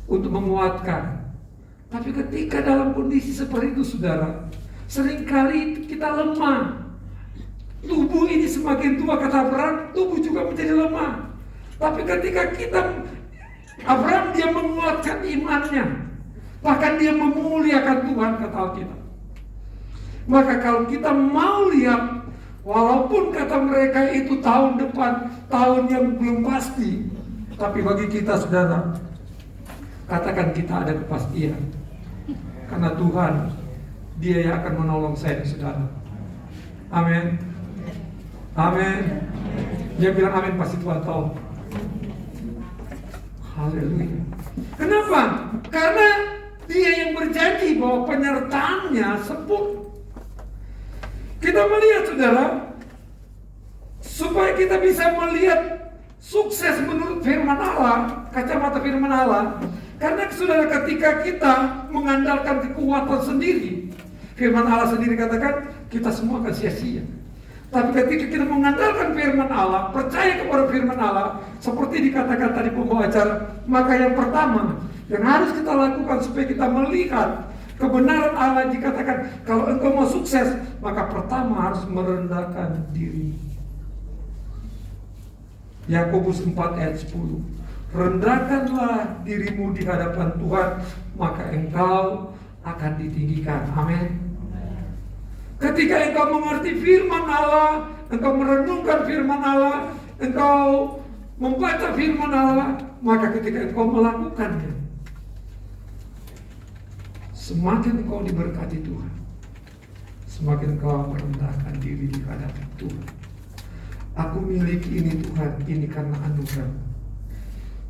untuk menguatkan. Tapi ketika dalam kondisi seperti itu, saudara, seringkali kita lemah. Tubuh ini semakin tua, kata Abraham, tubuh juga menjadi lemah. Tapi ketika Abraham dia menguatkan imannya, bahkan dia memuliakan Tuhan, kata Alkitab. Maka kalau kita mau lihat, walaupun kata mereka itu tahun depan, tahun yang belum pasti, Tapi bagi kita saudara, katakan kita ada kepastian. Karena Tuhan, Dia yang akan menolong saya dan saudara. Amin. Amin. Dia bilang amin, pasti Tuhan tahu. Haleluya. Kenapa? Karena Dia yang berjanji bahwa penyertaannya sempurna. Kita melihat saudara, supaya kita bisa melihat sukses menurut firman Allah, kacamata firman Allah. Karena saudara, ketika kita mengandalkan kekuatan sendiri, firman Allah sendiri katakan kita semua akan sia-sia. Tapi ketika kita mengandalkan firman Allah, percaya kepada firman Allah, seperti dikatakan tadi pembawa acara, maka yang pertama yang harus kita lakukan supaya kita melihat kebenaran Allah, dikatakan kalau engkau mau sukses, maka pertama harus merendahkan diri. Yakobus 4 ayat 10. Rendahkanlah dirimu di hadapan Tuhan, maka engkau akan ditinggikan. Amin. Ketika engkau mengerti firman Allah, engkau merenungkan firman Allah, engkau membaca firman Allah, maka ketika engkau melakukannya, semakin engkau diberkati Tuhan, semakin engkau merendahkan diri di hadapan Tuhan. Aku miliki ini Tuhan, ini karena anugerah.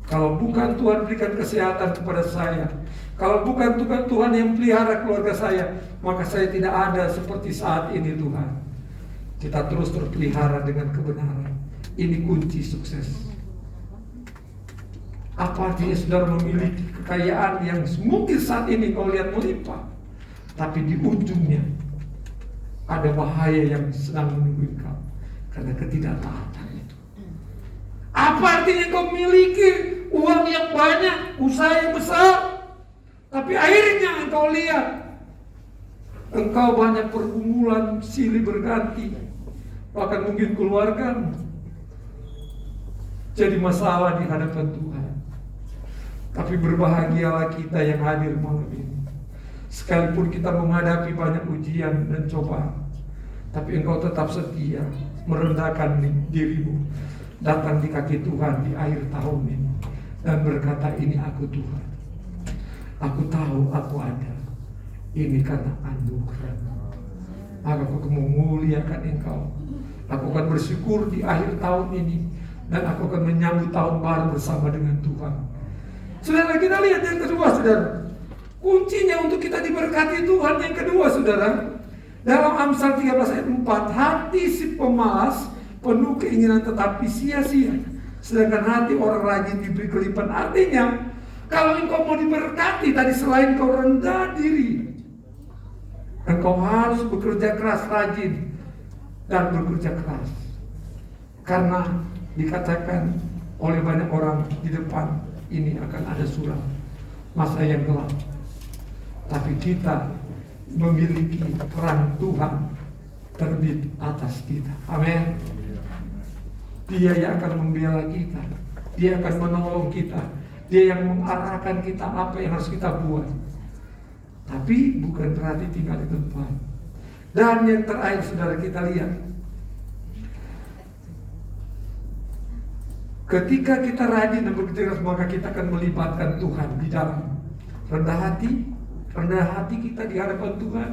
Kalau bukan Tuhan berikan kesehatan kepada saya, kalau bukan Tuhan yang pelihara keluarga saya, maka saya tidak ada seperti saat ini Tuhan. Kita terus terpelihara dengan kebenaran. Ini kunci sukses. Apa artinya saudara memiliki kekayaan yang mungkin saat ini kau lihat melimpah, tapi di ujungnya ada bahaya yang sedang menunggu engkau karena ketidaktaatan itu. Apa artinya kau memiliki uang yang banyak, usaha yang besar, tapi akhirnya engkau lihat engkau banyak pergumulan silih berganti, bahkan mungkin keluargamu jadi masalah di hadapan Tuhan. Tapi berbahagialah kita yang hadir malam ini. Sekalipun kita menghadapi banyak ujian dan cobaan, tapi engkau tetap setia merendahkan dirimu, datang di kaki Tuhan di akhir tahun ini dan berkata, ini aku Tuhan, aku tahu aku ada, ini karena anugerah. Maka aku akan memuliakan engkau. Aku akan bersyukur di akhir tahun ini, dan aku akan menyambut tahun baru bersama dengan Tuhan. Saudara, kita lihat yang kedua, saudara. Kuncinya untuk kita diberkati Tuhan yang kedua, saudara, dalam Amsal 13 ayat 4, hati si pemalas penuh keinginan tetapi sia-sia, sedangkan hati orang rajin diberi kelimpahan. Artinya, kalau engkau mau diberkati tadi, selain kau rendah diri, engkau harus bekerja keras, rajin, dan bekerja keras. Karena dikatakan oleh banyak orang di depan ini akan ada suram, masa yang gelap. Tapi kita memiliki terang Tuhan terbit atas kita. Amin. Dia yang akan membela kita, Dia akan menolong kita, Dia yang mengarahkan kita apa yang harus kita buat. Tapi bukan berarti tinggal di tempat. Dan yang terakhir, saudara, kita lihat, ketika kita rajin dan bekerja keras, maka kita akan melibatkan Tuhan di dalam rendah hati kita di hadapan Tuhan.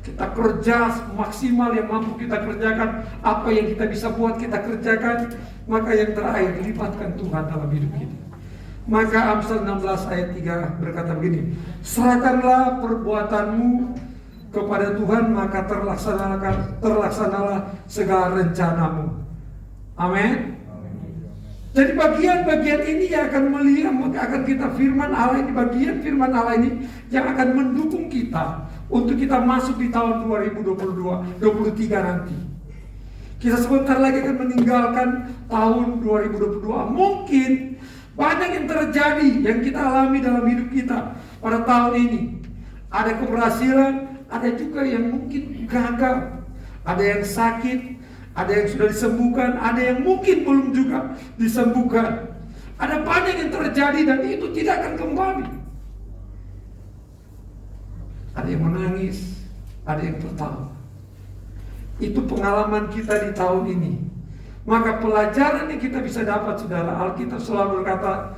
Kita kerja maksimal yang mampu kita kerjakan, apa yang kita bisa buat kita kerjakan. Maka yang terakhir, dilibatkan Tuhan dalam hidup kita. Maka Amsal 16 ayat 3 berkata begini, serahkanlah perbuatanmu kepada Tuhan, maka terlaksanalah segala rencanamu. Amin. Jadi bagian-bagian ini yang akan melihat, akan kita firman Allah ini, bagian firman Allah ini yang akan mendukung kita untuk kita masuk di tahun 2022-23 nanti. Kita sebentar lagi akan meninggalkan tahun 2022. Mungkin banyak yang terjadi yang kita alami dalam hidup kita pada tahun ini. Ada keberhasilan, ada juga yang mungkin gagal, ada yang sakit, ada yang sudah disembuhkan, ada yang mungkin belum juga disembuhkan. Ada banyak yang terjadi dan itu tidak akan kembali. Ada yang menangis, ada yang tertawa. Itu pengalaman kita di tahun ini. Maka pelajaran yang kita bisa dapat, saudara, Alkitab selalu berkata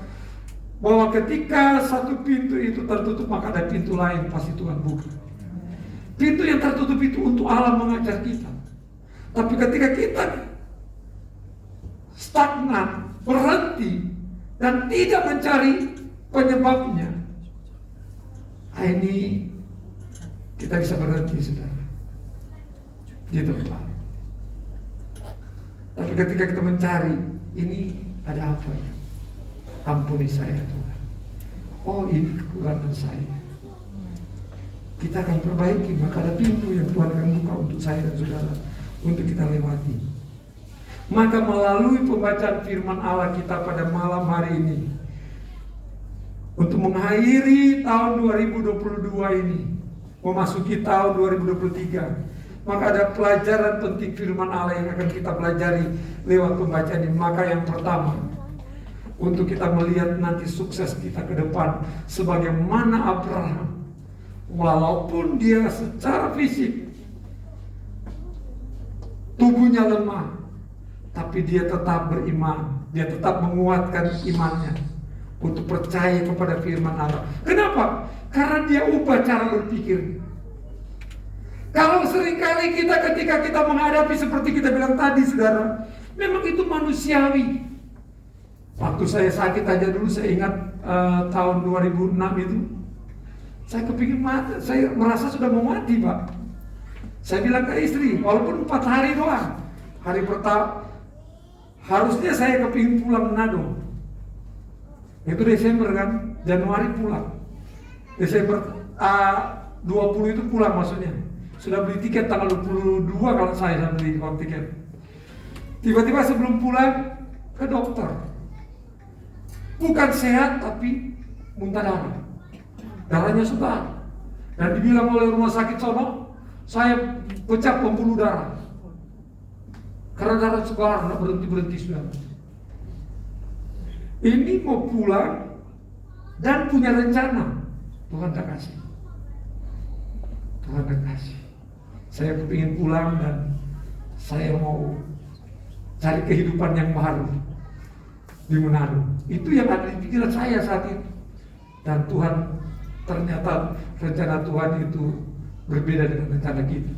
bahwa ketika satu pintu itu tertutup, maka ada pintu lain pasti Tuhan buka. Pintu yang tertutup itu untuk Allah mengajar kita. Tapi ketika kita stagnan, berhenti, dan tidak mencari penyebabnya, ini kita bisa berhenti, saudara. Gitu, Pak. Tapi ketika kita mencari, ini ada apa ya? Ampuni saya, Tuhan. Oh, ini kekurangan saya. Kita akan perbaiki, maka ada pintu yang Tuhan akan buka untuk saya dan saudara untuk kita lewati. Maka melalui pembacaan firman Allah kita pada malam hari ini, untuk mengakhiri tahun 2022 ini, memasuki tahun 2023, maka ada pelajaran penting firman Allah yang akan kita pelajari lewat pembacaan ini. Maka yang pertama, untuk kita melihat nanti sukses kita ke depan, sebagaimana Abraham, walaupun dia secara fisik tubuhnya lemah, tapi dia tetap beriman, dia tetap menguatkan imannya untuk percaya kepada firman Allah. Kenapa? Karena dia ubah cara berpikir. Kalau seringkali kita ketika kita menghadapi seperti kita bilang tadi, saudara, memang itu manusiawi. Waktu saya sakit aja dulu, saya ingat tahun 2006 itu, saya kepikir mati, saya merasa sudah mau mati, Pak. Saya bilang ke istri, walaupun 4 hari doang. Hari pertama, harusnya saya kepingin pulang Manado. Itu Desember kan, Januari pulang. Desember 20 itu pulang maksudnya. Sudah beli tiket tanggal 22 kalau saya beli tiket. Tiba-tiba sebelum pulang ke dokter. Bukan sehat tapi muntah darah. Darahnya sudah. Dan dibilang oleh rumah sakit sono, saya pecah pembuluh darah. Karena darah segar, nggak berhenti-berhenti sudah. Ini mau pulang dan punya rencana. Tuhan tak kasih. Tuhan tak kasih. Saya kepingin pulang dan saya mau cari kehidupan yang baru di Manado. Itu yang ada di pikiran saya saat itu. Dan Tuhan, ternyata rencana Tuhan itu berbeda dengan rencana kita.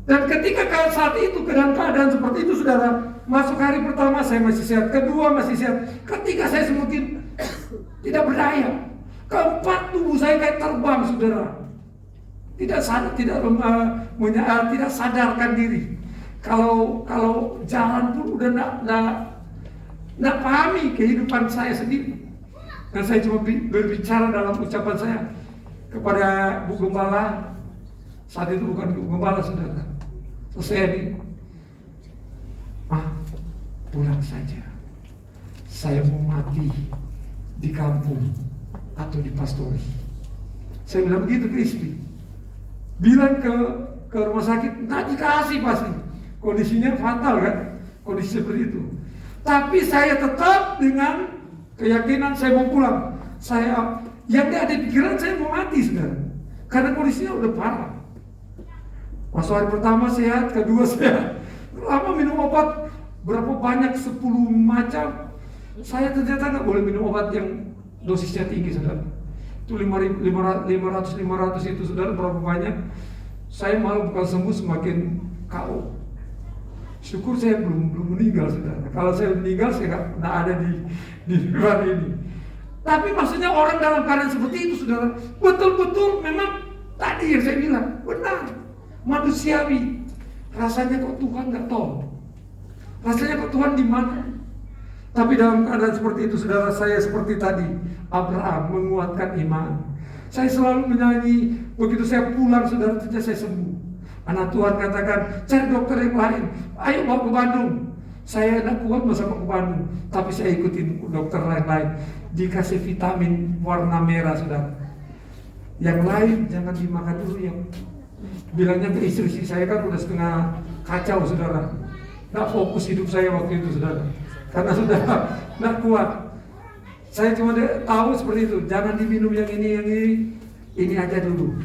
Dan ketika saat itu keadaan seperti itu, saudara, masuk hari pertama saya masih sehat, kedua masih sehat, ketiga saya semakin tidak berdaya, keempat tubuh saya kayak terbang, saudara. Tidak sadarkan diri. Kalau jalan pun udah nggak pahami kehidupan saya sendiri. Dan saya cuma berbicara dalam ucapan saya kepada Bu Gembala. Saat itu bukan Bu Gembala, saudara. Selesai ini, pulang saja. Saya mau mati di kampung atau di pastori. Saya bilang begitu ke istri. Bilang ke rumah sakit, nggak dikasih pasti. Kondisinya fatal kan, kondisi seperti itu. Tapi saya tetap dengan keyakinan saya mau pulang. Yang ada di pikiran saya mau mati, saudara. Karena kondisinya udah parah. Masuk hari pertama sehat, kedua sehat. Lama minum obat berapa banyak, 10 macam. Saya ternyata nggak boleh minum obat yang dosisnya tinggi, saudara. Itu 500 itu, saudara, berapa banyak. Saya malah bukan sembuh, semakin KO. Syukur saya belum meninggal, saudara. Kalau saya meninggal, saya nggak ada di luar ini. Tapi maksudnya orang dalam keadaan seperti itu, saudara, betul-betul memang tadi yang saya bilang benar, manusiawi. Rasanya kok Tuhan nggak tahu. Rasanya kok Tuhan di mana? Tapi dalam keadaan seperti itu, saudara, saya seperti tadi Abraham menguatkan iman. Saya selalu menyanyi, begitu saya pulang, saudara, saja saya sembuh. Anak Tuhan katakan, cari dokter yang lain, ayo bawa ke Bandung. Saya tidak kuat masa ke Bandung, tapi saya ikutin dokter lain-lain. Dikasih vitamin warna merah, saudara. Yang lain jangan dimakan dulu, yang bilangnya ke istri saya kan udah setengah kacau, saudara. Nggak fokus hidup saya waktu itu, saudara. Karena sudah nggak kuat. Saya cuma tahu seperti itu, jangan diminum yang ini aja dulu.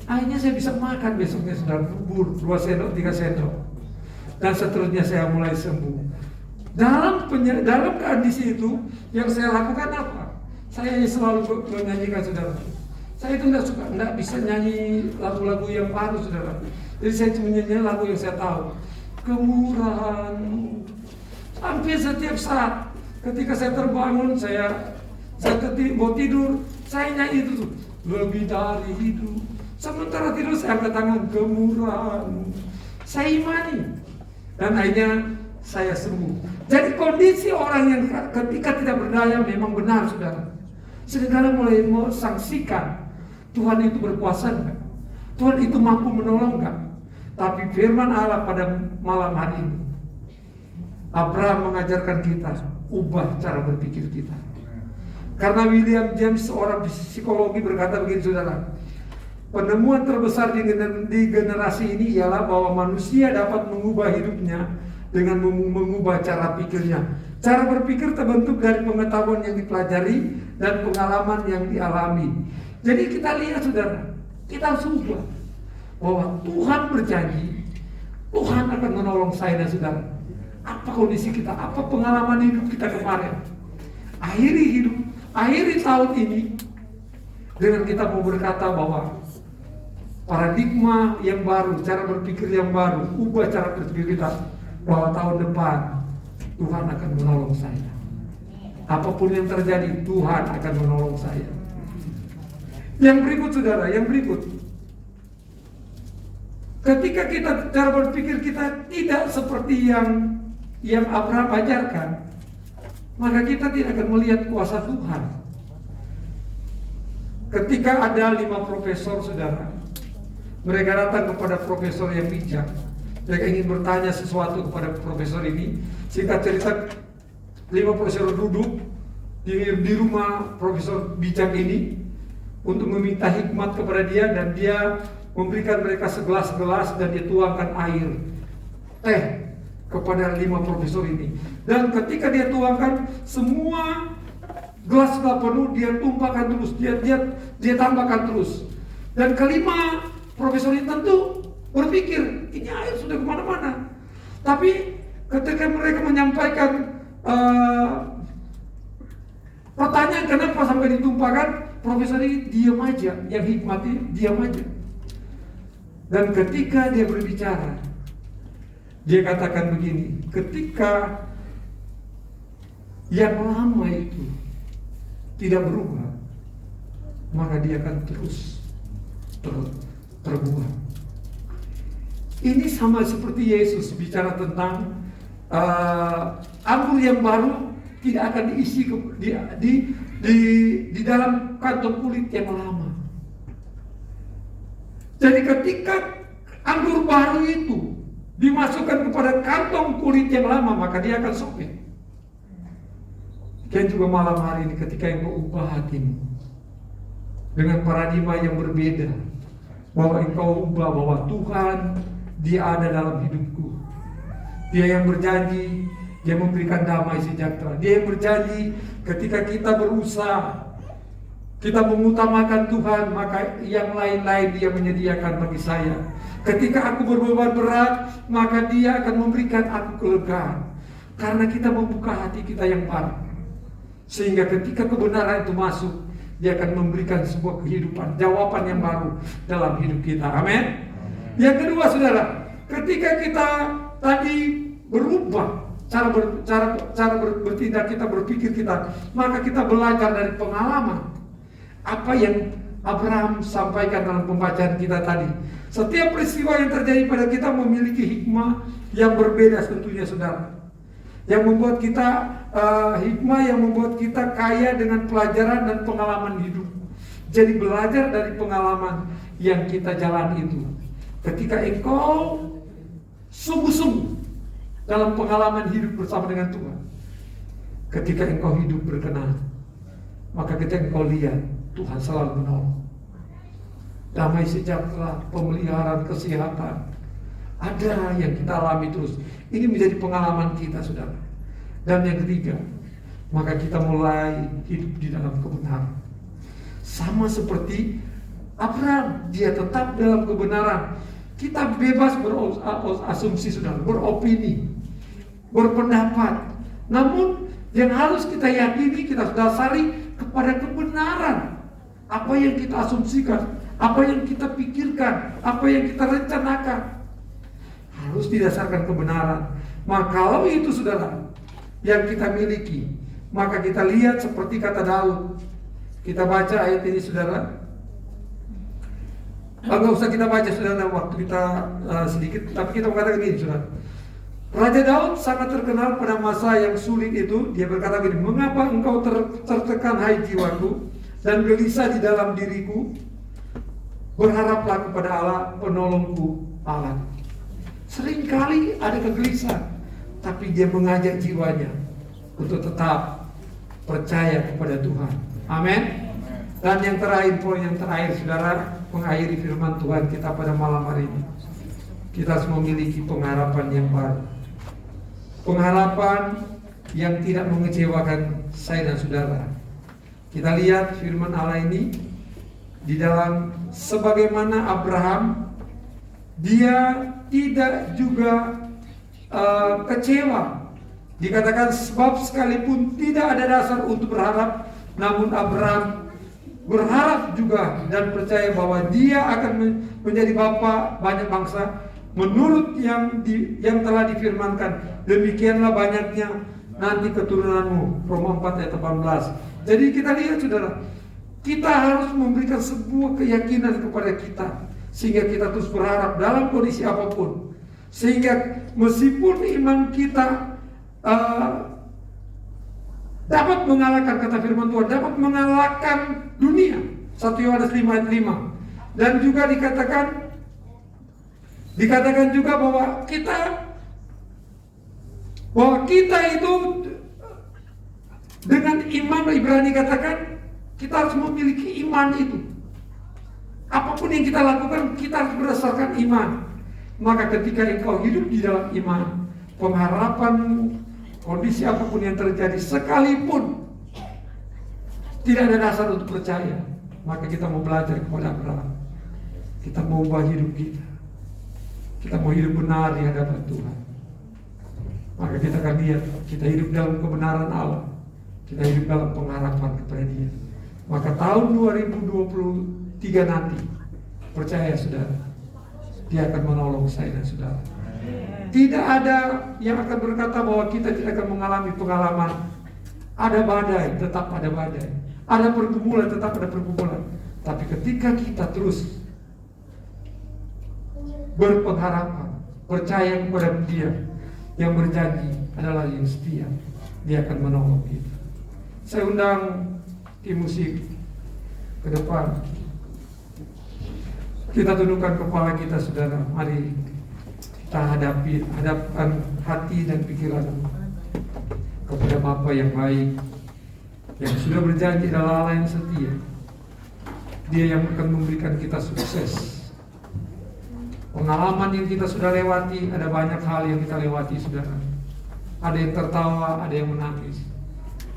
Akhirnya saya bisa makan besoknya, saudara, bubur 2 sendok 3 sendok. dan seterusnya saya mulai sembuh. Dalam kondisi itu yang saya lakukan apa? Saya selalu menyanyikan saudara. Saya itu tidak bisa nyanyi lagu-lagu yang baru saudara. Jadi saya cuma nyanyi lagu yang saya tahu. Kemurahan-Mu. Hampir setiap saat ketika saya terbangun, saya mau tidur, saya nyanyi itu tuh. Lebih dari hidup. Sementara tidur saya angkat tangan, kemurahan-Mu. Saya imani. Dan akhirnya saya sembuh. Jadi kondisi orang yang ketika tidak berdaya memang benar saudara. Sekarang mulai mau saksikan Tuhan itu berkuasa enggak? Tuhan itu mampu menolong enggak? Tapi firman Allah pada malam hari ini, Abraham mengajarkan kita ubah cara berpikir kita. Karena William James, seorang psikologi, berkata begini saudara, penemuan terbesar di generasi ini ialah bahwa manusia dapat mengubah hidupnya dengan mengubah cara pikirnya. Cara berpikir terbentuk dari pengetahuan yang dipelajari dan pengalaman yang dialami. Jadi kita lihat saudara, kita harus ubah bahwa Tuhan berjanji, Tuhan akan menolong saya dan saudara. Apa kondisi kita, apa pengalaman hidup kita kemarin, akhiri tahun ini dengan kita mau berkata bahwa paradigma yang baru, cara berpikir yang baru, ubah cara berpikir kita, bahwa tahun depan Tuhan akan menolong saya. Apapun yang terjadi, Tuhan akan menolong saya. Yang berikut saudara, yang berikut, ketika kita cara berpikir kita tidak seperti yang Abraham ajarkan, maka kita tidak akan melihat kuasa Tuhan. Ketika ada 5 profesor saudara, mereka datang kepada profesor yang bijak. Mereka ingin bertanya sesuatu kepada profesor ini. Singkat cerita, 5 profesor duduk di rumah profesor bijak ini untuk meminta hikmat kepada dia, dan dia memberikan mereka segelas-gelas dan dia tuangkan air teh kepada 5 profesor ini. Dan ketika dia tuangkan, semua gelas penuh, dia tumpahkan terus, dia tambahkan terus. Dan kelima profesor ini tentu berpikir, ini air sudah kemana-mana. Tapi ketika mereka menyampaikan pertanyaan kenapa sampai ditumpahkan, profesor ini diam aja, yang hikmati diam aja. Dan ketika dia berbicara, dia katakan begini, ketika yang lama itu tidak berubah, maka dia akan terus terbuat. Ini sama seperti Yesus bicara tentang anggur yang baru tidak akan diisi di dalam kantong kulit yang lama. Jadi ketika anggur baru itu dimasukkan kepada kantong kulit yang lama, maka dia akan sobek. Dan juga malam hari ini ketika engkau ubah hatimu dengan paradigma yang berbeda, bahwa engkau ubah bahwa Tuhan, Dia ada dalam hidupku. Dia yang berjanji, Dia memberikan damai sejahtera. Dia yang berjanji ketika kita berusaha, kita mengutamakan Tuhan, maka yang lain-lain Dia menyediakan bagi saya. Ketika aku berbeban berat, maka Dia akan memberikan aku kelegaan. Karena kita membuka hati kita yang baru. Sehingga ketika kebenaran itu masuk, Dia akan memberikan sebuah kehidupan, jawaban yang baru dalam hidup kita. Amin. Yang kedua saudara, ketika kita tadi berubah cara bertindak kita, berpikir kita, maka kita belajar dari pengalaman. Apa yang Abraham sampaikan dalam pembacaan kita tadi. Setiap peristiwa yang terjadi pada kita memiliki hikmah yang berbeda tentunya saudara. Yang membuat kita hikmah yang membuat kita kaya dengan pelajaran dan pengalaman hidup. Jadi belajar dari pengalaman yang kita jalani itu. Ketika engkau sungguh-sungguh dalam pengalaman hidup bersama dengan Tuhan, ketika engkau hidup berkenan, maka ketika engkau lihat Tuhan selalu menolong. Damai sejahtera, pemeliharaan kesehatan, ada yang kita alami terus. Ini menjadi pengalaman kita saudara. Dan yang ketiga, maka kita mulai hidup di dalam kebenaran. Sama seperti Abraham, dia tetap dalam kebenaran. Kita bebas berasumsi, saudara, beropini, berpendapat. Namun yang harus kita yakini, kita dasari kepada kebenaran. Apa yang kita asumsikan, apa yang kita pikirkan, apa yang kita rencanakan, harus didasarkan kebenaran. Maka kalau itu, saudara, yang kita miliki, maka kita lihat seperti kata Daud. Kita baca ayat ini, saudara. Enggak usah kita baca, saudara, waktu kita sedikit, tapi kita mengatakan ini, saudara. Raja Daud sangat terkenal pada masa yang sulit itu. Dia berkata begini, mengapa engkau tertekan hai jiwaku, dan gelisah di dalam diriku? Berharaplah kepada Allah, penolongku Allah. Seringkali ada kegelisahan, tapi dia mengajak jiwanya untuk tetap percaya kepada Tuhan. Amin. Dan yang terakhir, poin yang terakhir, saudara, mengakhiri firman Tuhan kita pada malam hari ini. Kita harus memiliki pengharapan yang baru. Pengharapan yang tidak mengecewakan saya dan saudara. Kita lihat firman Allah ini di dalam sebagaimana Abraham, dia tidak juga kecewa. Dikatakan sebab sekalipun tidak ada dasar untuk berharap, namun Abraham berharap juga dan percaya bahwa dia akan menjadi bapa banyak bangsa menurut yang telah difirmankan, demikianlah banyaknya nanti keturunanmu. Roma 4 ayat 18. Jadi kita lihat, saudara, kita harus memberikan sebuah keyakinan kepada kita, sehingga kita terus berharap dalam kondisi apapun, sehingga meskipun iman kita dapat mengalahkan, kata firman Tuhan, dapat mengalahkan dunia. 1 Yohanes 5 ayat 5. Dan juga dikatakan juga bahwa kita itu dengan iman, Ibrani katakan kita harus memiliki iman itu. Apapun yang kita lakukan, kita harus berdasarkan iman. Maka ketika engkau hidup di dalam iman, pengharapanmu, kondisi apapun yang terjadi, sekalipun tidak ada dasar untuk percaya, maka kita mau belajar kepada Abraham. Kita mau ubah hidup kita. Kita mau hidup benar di hadapan Tuhan. Maka kita akan lihat, kita hidup dalam kebenaran Allah. Kita hidup dalam pengharapan kepada Dia. Maka tahun 2023 nanti, percaya saudara, Dia akan menolong saya dan saudara. Tidak ada yang akan berkata bahwa kita tidak akan mengalami pengalaman. Ada badai, tetap ada badai. Ada pergumulan, tetap ada pergumulan. Tapi ketika kita terus berpengharapan, percaya kepada Dia yang berjanji adalah yang setia, Dia akan menolong kita. Saya undang tim musik ke depan. Kita tundukkan kepala kita, saudara. Mari kita hadapkan hati dan pikiran kepada Bapa yang baik, yang sudah berjanji adalah Allah yang setia. Dia yang akan memberikan kita sukses. Pengalaman yang kita sudah lewati, ada banyak hal yang kita lewati, saudara. Ada yang tertawa, ada yang menangis,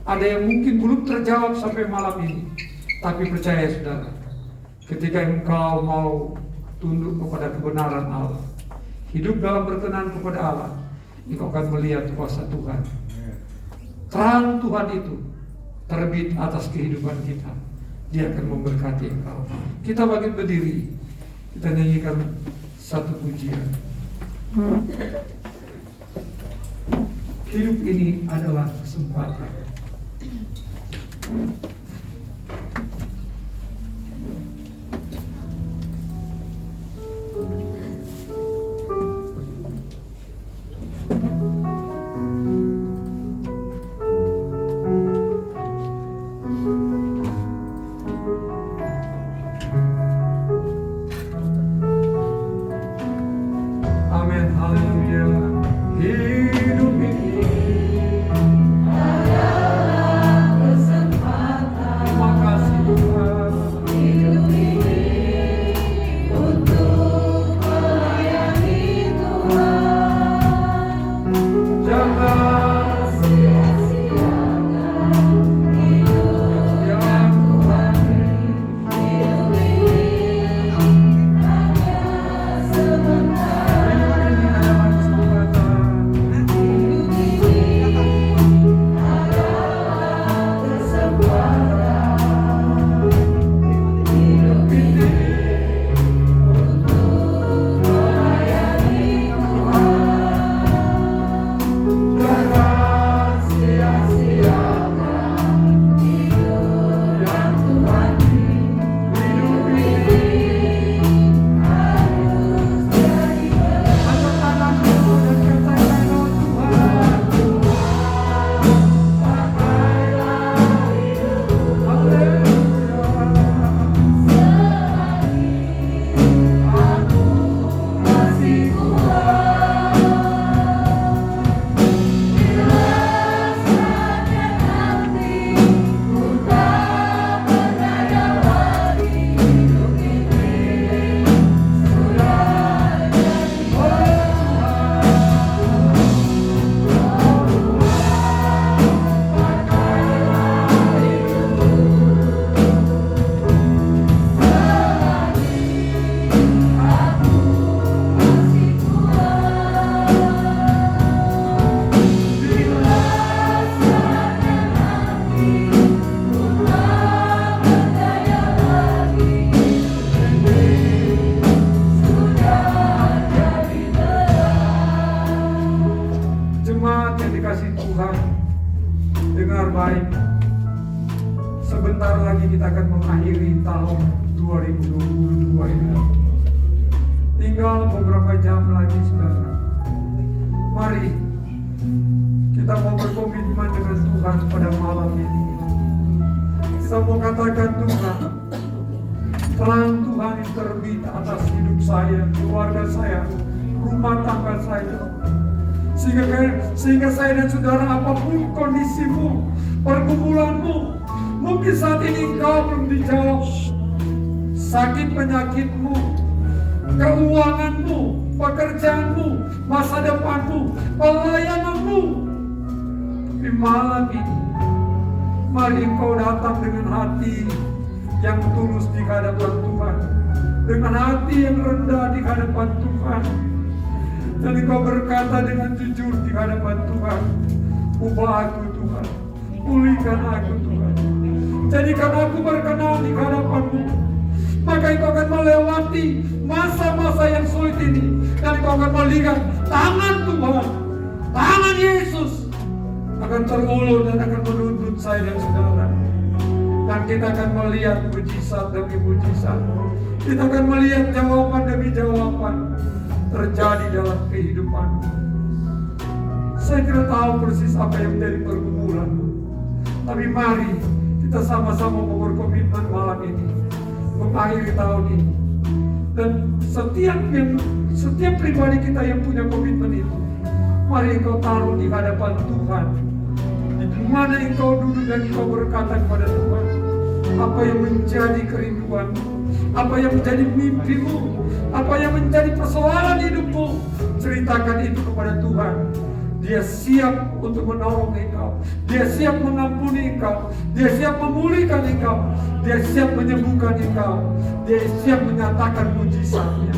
ada yang mungkin belum terjawab sampai malam ini. Tapi percaya, saudara, ketika engkau mau tunduk kepada kebenaran Allah, hidup dalam berkenan kepada Allah, engkau akan melihat kuasa Tuhan. Terang Tuhan itu terbit atas kehidupan kita. Dia akan memberkati engkau. Kita bangkit berdiri, kita nyanyikan satu pujian. Hidup ini adalah kesempatan. Amin, haleluya. Hidup ini adalah kesempatan. Terima kasih Tuhan. Hidup ini untuk melayani Tuhan. Jangan sia-siakan hidup yang Tuhan beri. Hidup ini hanya sebentar. kasih Tuhan, dengar baik. Sebentar lagi kita akan mengakhiri tahun 2022 ini. Tinggal beberapa jam lagi, saudara. Mari kita mau berkomitmen dengan Tuhan pada malam ini. Kita mau katakan, Tuhan, terang Tuhan yang terbit atas hidup saya, keluarga saya, rumah tangga saya. Sehingga saya dan saudara, apapun kondisimu, pergumulanmu, mungkin saat ini engkau belum dijawab. Sakit penyakitmu, keuanganmu, pekerjaanmu, masa depanmu, pelayananmu. Tapi malam ini, mari engkau datang dengan hati yang tulus di hadapan Tuhan, dengan hati yang rendah di hadapan Tuhan, dan engkau berkata dengan jujur di hadapan Tuhan, ubah aku Tuhan, pulihkan aku Tuhan, jadikan aku berkenan di hadapan-Mu. Maka engkau akan melewati masa-masa yang sulit ini, dan engkau akan melihat tangan Tuhan, tangan Yesus akan terulur dan akan menuntut saya dan saudara. Dan kita akan melihat mujizat demi mujizat. Kita akan melihat jawaban demi jawaban terjadi dalam kehidupan. Saya tidak tahu persis apa yang menjadi pergumulanmu, tapi mari kita sama-sama berkomitmen malam ini, mengakhiri tahun ini. Dan setiap pribadi kita yang punya komitmen itu, mari engkau taruh di hadapan Tuhan. Di mana engkau duduk dan engkau berkata kepada Tuhan, apa yang menjadi kerinduanmu, apa yang menjadi mimpimu, apa yang menjadi persoalan hidupmu, ceritakan itu kepada Tuhan. Dia siap untuk menolong engkau, dia siap mengampuni engkau, dia siap memulihkan engkau, dia siap menyembuhkan engkau, dia siap menyatakan mujizatnya.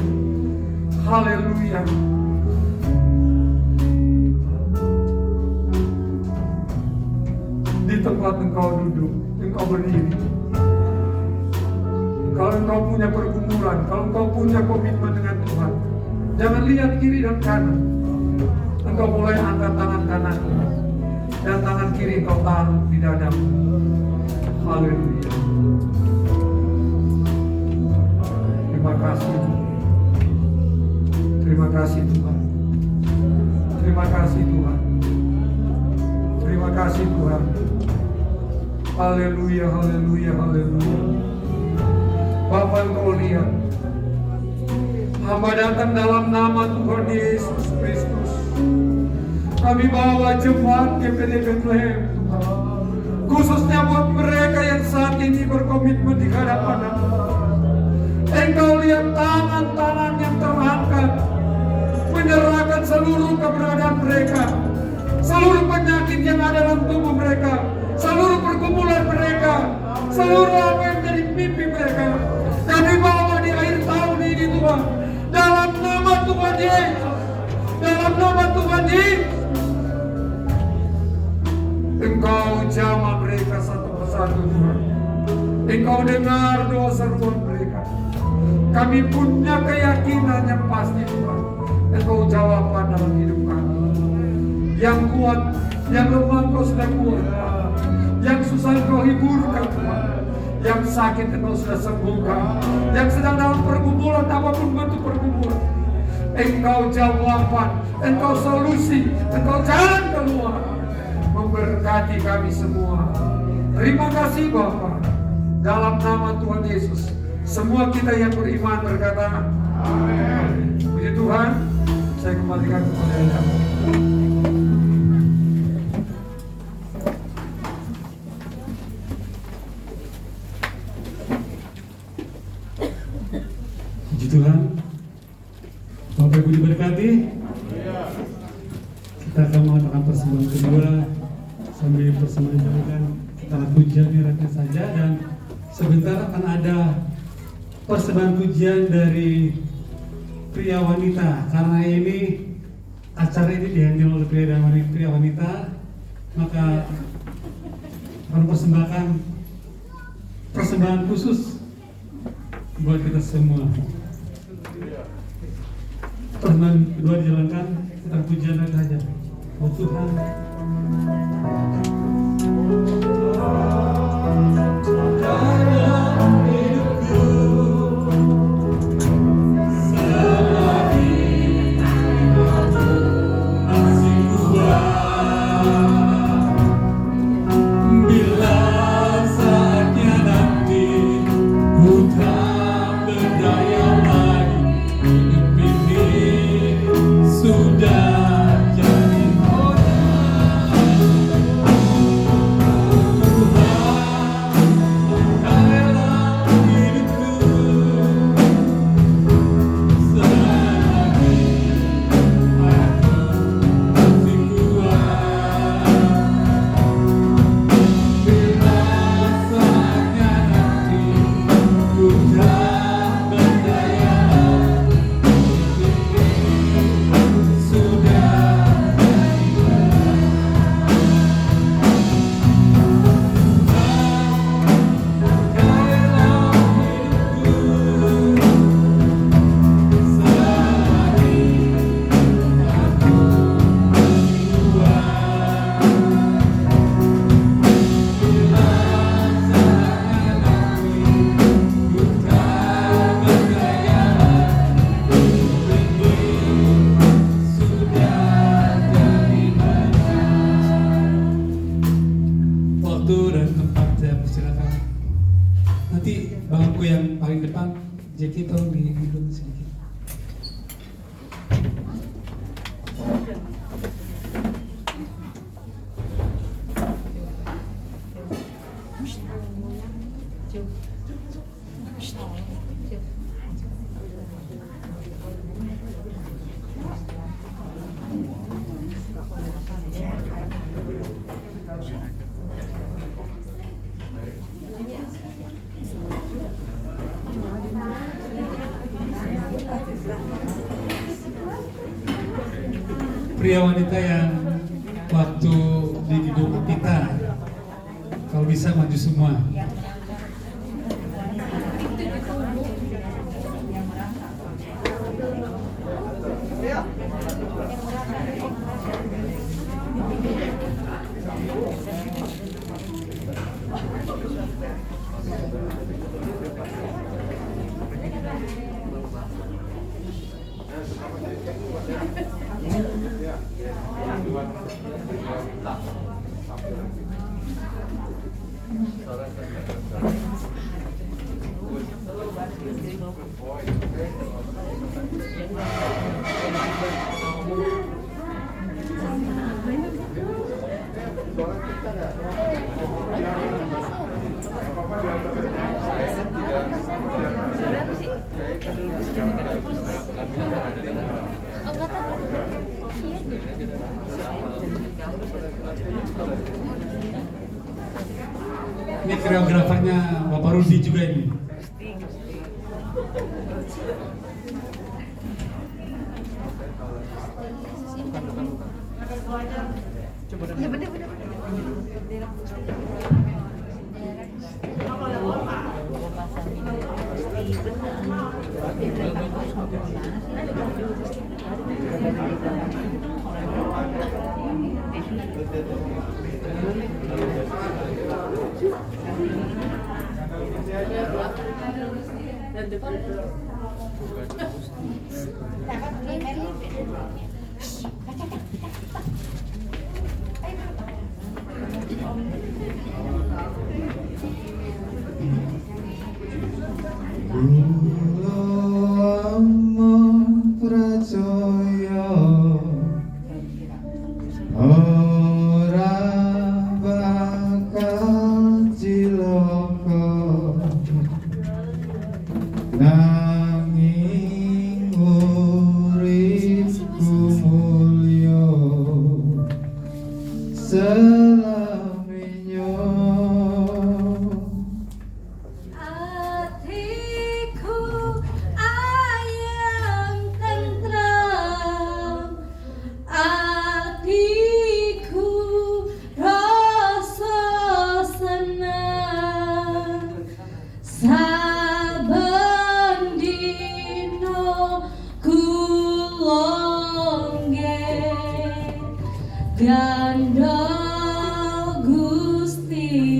Haleluya. Di tempat engkau duduk, engkau berdiri, kalau engkau punya pergumulan, kalau engkau punya komitmen dengan Tuhan, jangan lihat kiri dan kanan. Engkau mulai angkat tangan kanan dan tangan kiri engkau taruh di dadamu. Haleluya. Terima kasih. Terima kasih Tuhan. Terima kasih Tuhan. Terima kasih Tuhan. Haleluya, haleluya, haleluya. Bapa, engkau lihat, hamba datang dalam nama Tuhan Yesus Kristus. Kami bawa jemaat GPD Bethlehem, Tuhan, khususnya buat mereka yang saat ini berkomitmen di hadapan-Mu. Engkau lihat tangan-tangan yang terangkat, menyerahkan seluruh keberadaan mereka, seluruh penyakit yang ada dalam tubuh mereka, seluruh pergumulan mereka, seluruh apa yang menjadi mimpi mereka. Kami bawa di akhir tahun ini Tuhan, dalam nama Tuhan Yesus, dalam nama Tuhan Yesus. Engkau jamah mereka satu persatu Tuhan. Engkau dengar doa seruan mereka. Kami punya keyakinan yang pasti Tuhan, Engkau jawaban dalam hidup kami. Yang kuat, yang lemah Engkau sudah kuat, yang susah Engkau hiburkan Tuhan, yang sakit Engkau sudah sembuhkan, yang sedang dalam pergumulan apapun bentuk pergumulan, Engkau jawaban, Engkau solusi, Engkau jalan keluar, memberkati kami semua. Terima kasih Bapa, dalam nama Tuhan Yesus. Semua kita yang beriman berkata amin. Puji Tuhan. Saya kembalikan kepada Anda. Puji Tuhan. Bapak Ibu diberkati. Kita akan mengatakan persembahan kedua sambil persembahan jadikan alat pujian rakyat saja, dan sebentar akan ada persembahan pujian dari pria wanita. Karena ini acara ini dihandle oleh pria wanita, maka akan persembahkan persembahan khusus buat kita semua. Persembahan kedua dijalankan, kita pujian saja. Oh Tuhan, bila saatnya nanti ku tak berdaya lagi, hidup ini sudah jadi waktu dan tempat saya persilakan. Nanti bangku yang paling depan, Jackie tolong duduk sedikit. Pria wanita yang waktu di gedung kita, kalau bisa maju semua. Ini koreografernya Bapak Rudi juga ini. Nanging uripku mulya Ganda Gusti.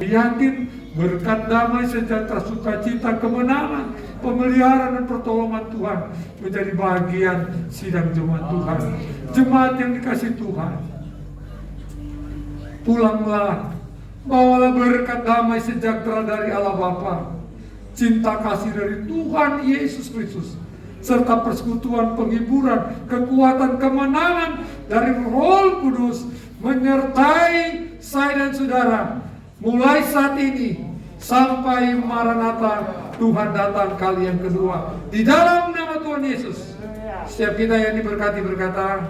Kami yakin berkat damai, sejahtera, sukacita, kemenangan, pemeliharaan dan pertolongan Tuhan menjadi bagian sidang jemaat Tuhan. Jemaat yang dikasih Tuhan, pulanglah, bawalah berkat damai sejahtera dari Allah Bapa, cinta kasih dari Tuhan Yesus Kristus, serta persekutuan, penghiburan, kekuatan, kemenangan dari Roh Kudus menyertai saya dan saudara mulai saat ini sampai Maranatha, Tuhan datang kali yang kedua. Di dalam nama Tuhan Yesus, setiap kita yang diberkati berkata,